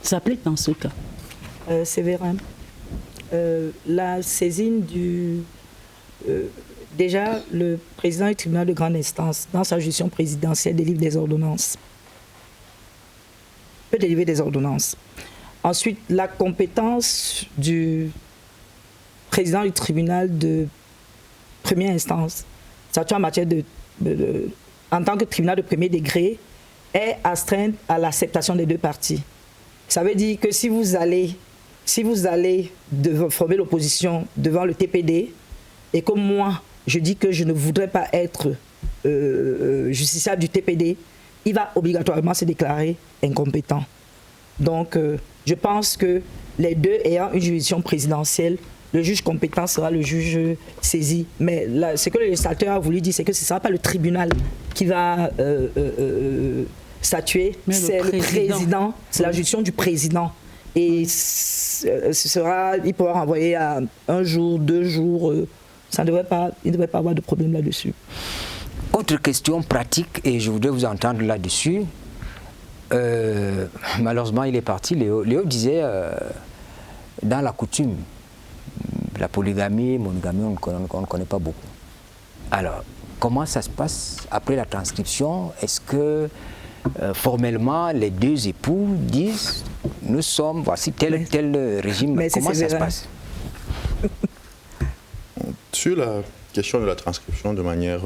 s'applique dans ce cas. Séverin, la saisine du... déjà, le président du tribunal de grande instance, dans sa juridiction présidentielle, délivre des ordonnances. Peut délivrer des ordonnances. Ensuite, la compétence du président du tribunal de première instance, surtout en matière en tant que tribunal de premier degré, est astreinte à l'acceptation des deux parties. Ça veut dire que si vous allez former l'opposition devant le TPD, et que moi, je dis que je ne voudrais pas être justiciable du TPD, il va obligatoirement se déclarer incompétent. Donc, je pense que les deux ayant une juridiction présidentielle, le juge compétent sera le juge saisi. Mais là, ce que le législateur a voulu dire, c'est que ce ne sera pas le tribunal qui va statuer, c'est le président, c'est la juridiction du président. Et il pourra renvoyer à 1 jour, 2 jours. Il ne devrait pas avoir de problème là-dessus. Autre question pratique, et je voudrais vous entendre là-dessus. Malheureusement, il est parti. Léo disait, dans la coutume, la polygamie, monogamie, on ne connaît pas beaucoup. Alors, comment ça se passe après la transcription? Est-ce que formellement, les deux époux disent, nous sommes, voici tel régime, comment ça se passe? Sur la question de la transcription de manière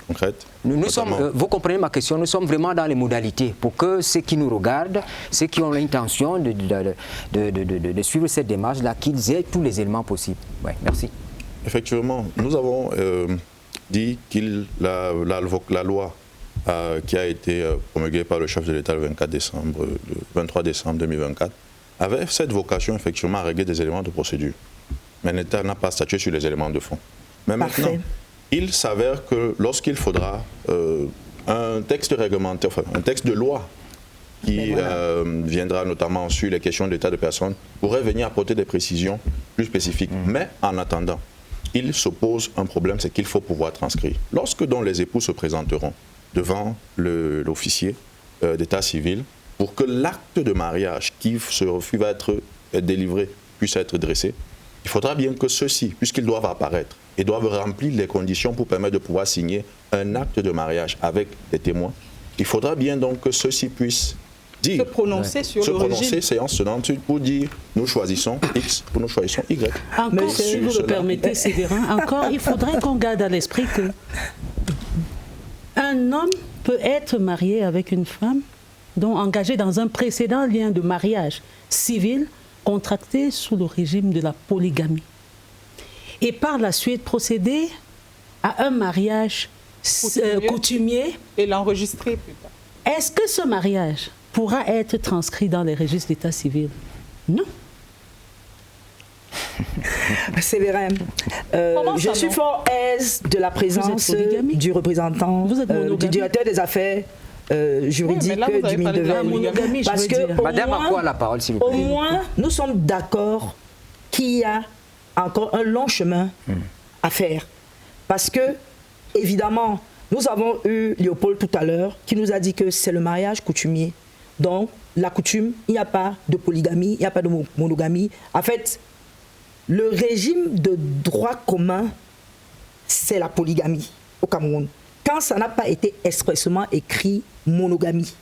concrète. Vous comprenez ma question, nous sommes vraiment dans les modalités pour que ceux qui nous regardent, ceux qui ont l'intention de suivre cette démarche-là, qu'ils aient tous les éléments possibles. Ouais, merci. Effectivement, nous avons dit que la loi qui a été promulguée par le chef de l'État le 23 décembre 2024 avait cette vocation effectivement à régler des éléments de procédure. Mais l'État n'a pas statué sur les éléments de fond. Mais maintenant, il s'avère que lorsqu'il faudra un texte réglementaire, enfin un texte de loi qui viendra notamment sur les questions d'état de personne, pourrait venir apporter des précisions plus spécifiques. Mais en attendant, il s'oppose un problème, c'est qu'il faut pouvoir transcrire. Lorsque donc les époux se présenteront devant l'officier d'état civil pour que l'acte de mariage qui va être délivré puisse être dressé, il faudra bien que ceux-ci, puisqu'ils doivent apparaître et doivent remplir les conditions pour permettre de pouvoir signer un acte de mariage avec des témoins, il faudra bien donc que ceux-ci puissent dire, se prononcer sur le régime. Séance tenante pour dire nous choisissons X ou nous choisissons Y. Encore, si vous le permettez, Séverin, encore, il faudrait qu'on garde à l'esprit que un homme peut être marié avec une femme, donc engagé dans un précédent lien de mariage civil, contracté sous le régime de la polygamie. Et par la suite procéder à un mariage coutumier. Et l'enregistrer plus tard. Est-ce que ce mariage pourra être transcrit dans les registres d'état civil? Non. Séverin, je suis fort aise de la présence du représentant, du directeur des affaires juridique du Mindevel. Parce que Madame a quoi la parole, s'il vous plaît? Au moins, nous sommes d'accord qu'il y a encore un long chemin à faire. Parce que, évidemment, nous avons eu Léopold tout à l'heure qui nous a dit que c'est le mariage coutumier. Donc, la coutume, il n'y a pas de polygamie, il n'y a pas de monogamie. En fait, le régime de droit commun, c'est la polygamie au Cameroun. Quand ça n'a pas été expressément écrit monogamie.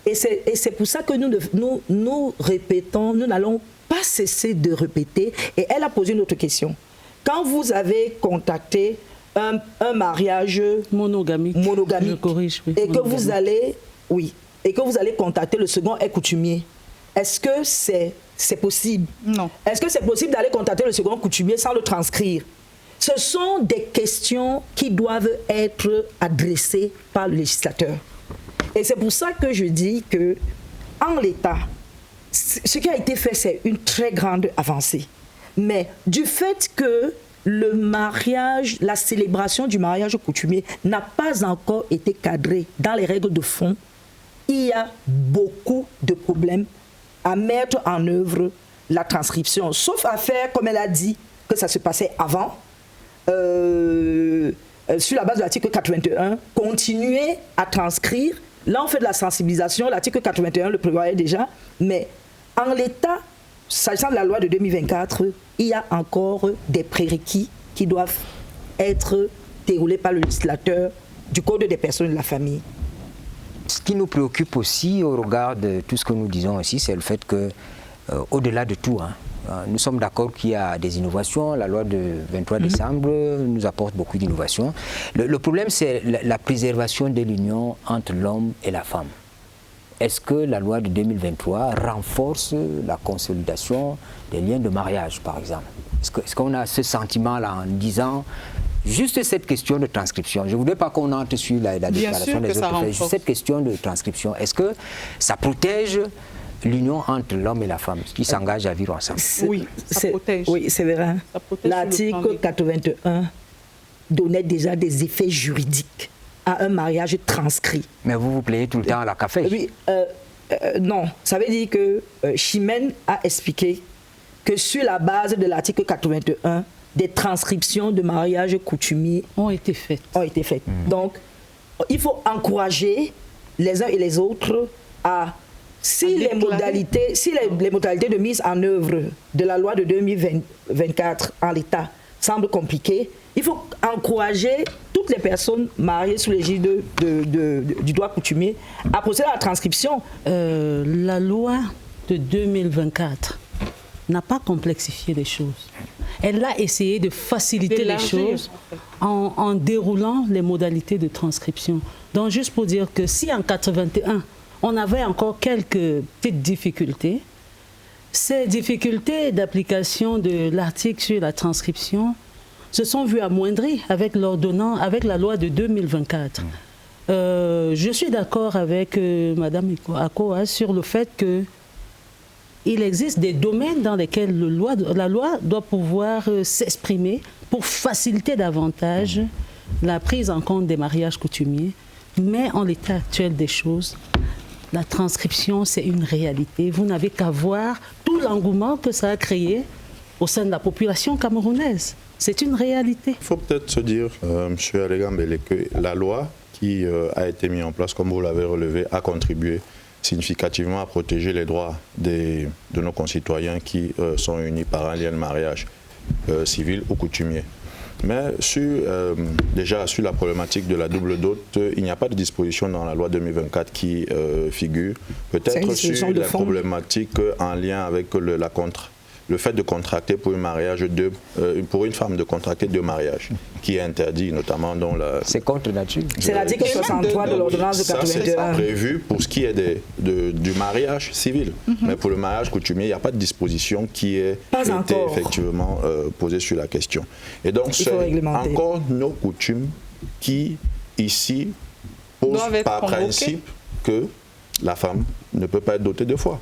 Et c'est pour ça que nous répétons, nous n'allons pas cesser de répéter. Et elle a posé une autre question. Quand vous avez contacté un mariage monogamique, je corrige, oui, et que vous allez, et que vous allez contacter le second est coutumier, est-ce que c'est possible? Non. Est-ce que c'est possible d'aller contacter le second coutumier sans le transcrire? Ce sont des questions qui doivent être adressées par le législateur. Et c'est pour ça que je dis que, en l'état, ce qui a été fait, c'est une très grande avancée. Mais du fait que le mariage, la célébration du mariage coutumier n'a pas encore été cadrée dans les règles de fond, il y a beaucoup de problèmes à mettre en œuvre la transcription. Sauf à faire, comme elle a dit, que ça se passait avant, sur la base de l'article 81, continuer à transcrire. Là, on fait de la sensibilisation. L'article 81 le prévoyait déjà. Mais en l'état, s'agissant de la loi de 2024, il y a encore des prérequis qui doivent être déroulés par le législateur du Code des personnes et de la famille. Ce qui nous préoccupe aussi au regard de tout ce que nous disons ici, c'est le fait que, au-delà de tout, nous sommes d'accord qu'il y a des innovations. La loi de 23 décembre nous apporte beaucoup d'innovations. Le problème, c'est la préservation de l'union entre l'homme et la femme. Est-ce que la loi de 2023 renforce la consolidation des liens de mariage, par exemple? Est-ce qu'on a ce sentiment-là en disant juste cette question de transcription? Je ne voudrais pas qu'on entre sur la déclaration des autres faits. Juste cette question de transcription, est-ce que ça protège l'union entre l'homme et la femme qui s'engagent à vivre ensemble? Oui, ça protège. Oui, c'est vrai. L'article 81 donnait déjà des effets juridiques à un mariage transcrit. Mais vous vous plaignez tout le temps à la café? Oui, non. Ça veut dire que Chimène a expliqué que sur la base de l'article 81, des transcriptions de mariages coutumiers ont été faites. Donc, il faut encourager les uns et les autres à... Si les modalités de mise en œuvre de la loi de 2024 en l'état semblent compliquées, il faut encourager toutes les personnes mariées sous l'égide du droit coutumier à procéder à la transcription. La loi de 2024 n'a pas complexifié les choses. Elle a essayé de faciliter les choses en déroulant les modalités de transcription. Donc, juste pour dire que si en 81, on avait encore quelques petites difficultés, ces difficultés d'application de l'article sur la transcription se sont vues amoindries avec la loi de 2024. Je suis d'accord avec Mme Akoa sur le fait qu'il existe des domaines dans lesquels la loi doit pouvoir s'exprimer pour faciliter davantage la prise en compte des mariages coutumiers. Mais en l'état actuel des choses, la transcription, c'est une réalité. Vous n'avez qu'à voir tout l'engouement que ça a créé au sein de la population camerounaise. C'est une réalité. Il faut peut-être se dire, M. Alegambele, que la loi qui a été mise en place, comme vous l'avez relevé, a contribué significativement à protéger les droits de nos concitoyens qui sont unis par un lien de mariage civil ou coutumier. Mais déjà sur la problématique de la double dot, il n'y a pas de disposition dans la loi 2024 qui figure. Peut-être sur la problématique en lien avec le fait de contracter pour pour une femme de contracter 2 mariages, qui est interdit notamment dans la... C'est contre nature. C'est l'article 63 de l'ordonnance de 81. C'est prévu pour ce qui est du mariage civil. Mais pour le mariage coutumier, il n'y a pas de disposition qui ait été effectivement posée sur la question. Et donc, c'est encore nos coutumes qui, ici, posent par principe que la femme ne peut pas être dotée 2 fois.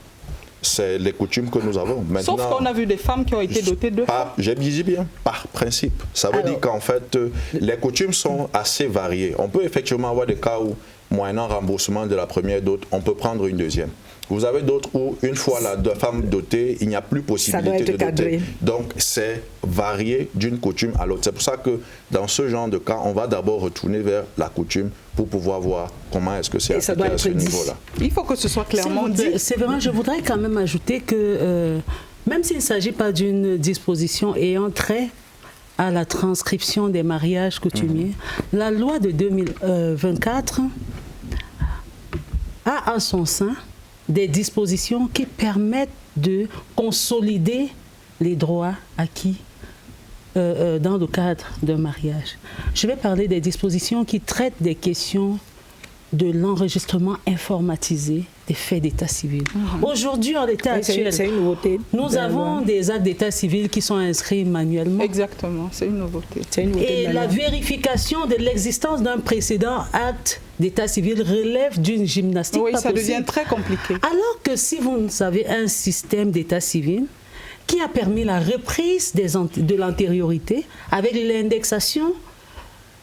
C'est les coutumes que nous avons. Maintenant, sauf qu'on a vu des femmes qui ont été dotées 2 fois. J'ai dit bien, par principe. Ça veut dire qu'en fait, les coutumes sont assez variées. On peut effectivement avoir des cas où, moyennant remboursement de la première dot, on peut prendre une deuxième. Vous avez d'autres où, une fois la femme dotée, il n'y a plus possibilité de doter. Donc, c'est varié d'une coutume à l'autre. C'est pour ça que, dans ce genre de cas, on va d'abord retourner vers la coutume pour pouvoir voir comment est-ce que c'est appliqué à ce niveau-là. Il faut que ce soit clairement dit. C'est vrai, je voudrais quand même ajouter que, même s'il ne s'agit pas d'une disposition ayant trait à la transcription des mariages coutumiers, la loi de 2024 a en son sein des dispositions qui permettent de consolider les droits acquis dans le cadre d'un mariage. Je vais parler des dispositions qui traitent des questions de l'enregistrement informatisé des faits d'état civil. Aujourd'hui, en l'état actuel, c'est une nouveauté. Nous avons des actes d'état civil qui sont inscrits manuellement. Exactement, c'est une nouveauté. Et la vérification de l'existence d'un précédent acte d'état civil relève d'une gymnastique. Oui, pas ça possible. devient très compliqué. Alors que si vous avez un système d'état civil qui a permis la reprise de l'antériorité avec l'indexation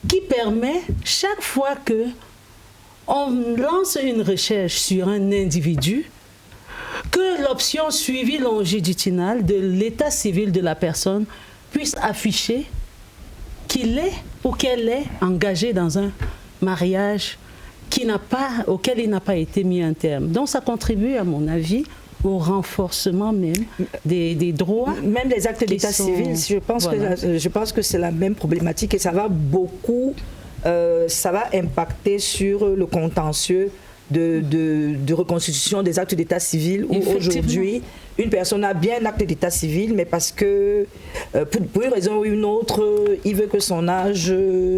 qui permet chaque fois que on lance une recherche sur un individu, que l'option suivi longitudinal de l'état civil de la personne puisse afficher qu'il est ou qu'elle est engagée dans un mariage auquel il n'a pas été mis un terme. Donc ça contribue, à mon avis, au renforcement même des droits. Même les actes d'état civil, je pense que c'est la même problématique et ça va beaucoup, ça va impacter sur le contentieux de reconstitution des actes d'état civil où aujourd'hui une personne a bien un acte d'état civil mais parce que pour une raison ou une autre il veut que son âge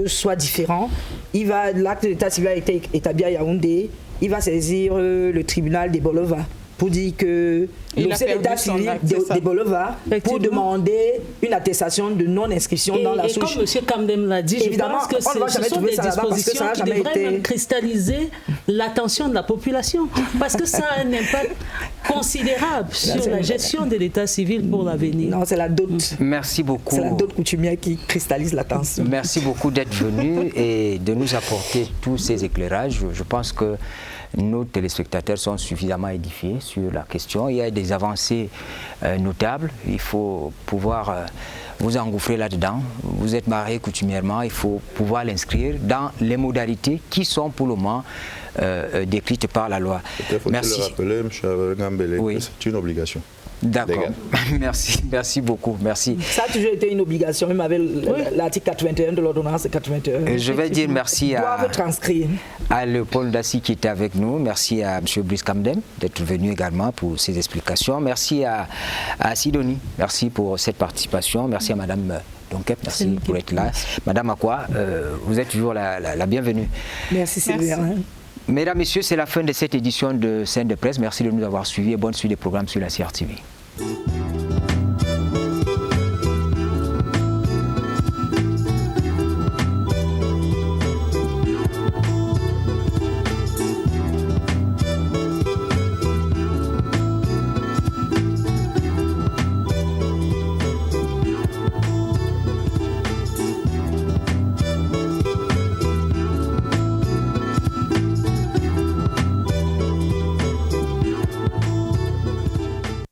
soit différent, l'acte d'état civil a été établi à Yaoundé, il va saisir le tribunal des Bolova pour dire que c'est l'état civil des Bolova pour demander une attestation de non-inscription dans la souche. Et comme M. Kamdem l'a dit, je pense que ce sont des dispositions qui devraient même cristalliser l'attention de la population parce que ça a un impact considérable sur la gestion de l'état civil pour l'avenir. Non, c'est la dot. Merci beaucoup. C'est la dot coutumière qui cristallise l'attention. Merci beaucoup d'être venu et de nous apporter tous ces éclairages. Je pense que nos téléspectateurs sont suffisamment édifiés sur la question. Il y a des avancées notables. Il faut pouvoir vous engouffrer là-dedans. Vous êtes marié coutumièrement. Il faut pouvoir l'inscrire dans les modalités qui sont pour le moment décrites par la loi. Merci. Le rappeler, M. Ngambele, oui. C'est une obligation. D'accord. Merci beaucoup. Merci. Ça a toujours été une obligation, même avec l'article 81 de l'ordonnance 81. Je vais dire merci à Léopold Dassi qui était avec nous. Merci à M. Brice Kamdem d'être venu également pour ses explications. Merci à Sidonie. Merci pour cette participation. Merci à Mme Donkep. Merci pour être là. Madame Akwa, vous êtes toujours la bienvenue. Merci Sylvia. Mesdames, Messieurs, c'est la fin de cette édition de Scène de Presse. Merci de nous avoir suivis et bonne suite des programmes sur la CRTV.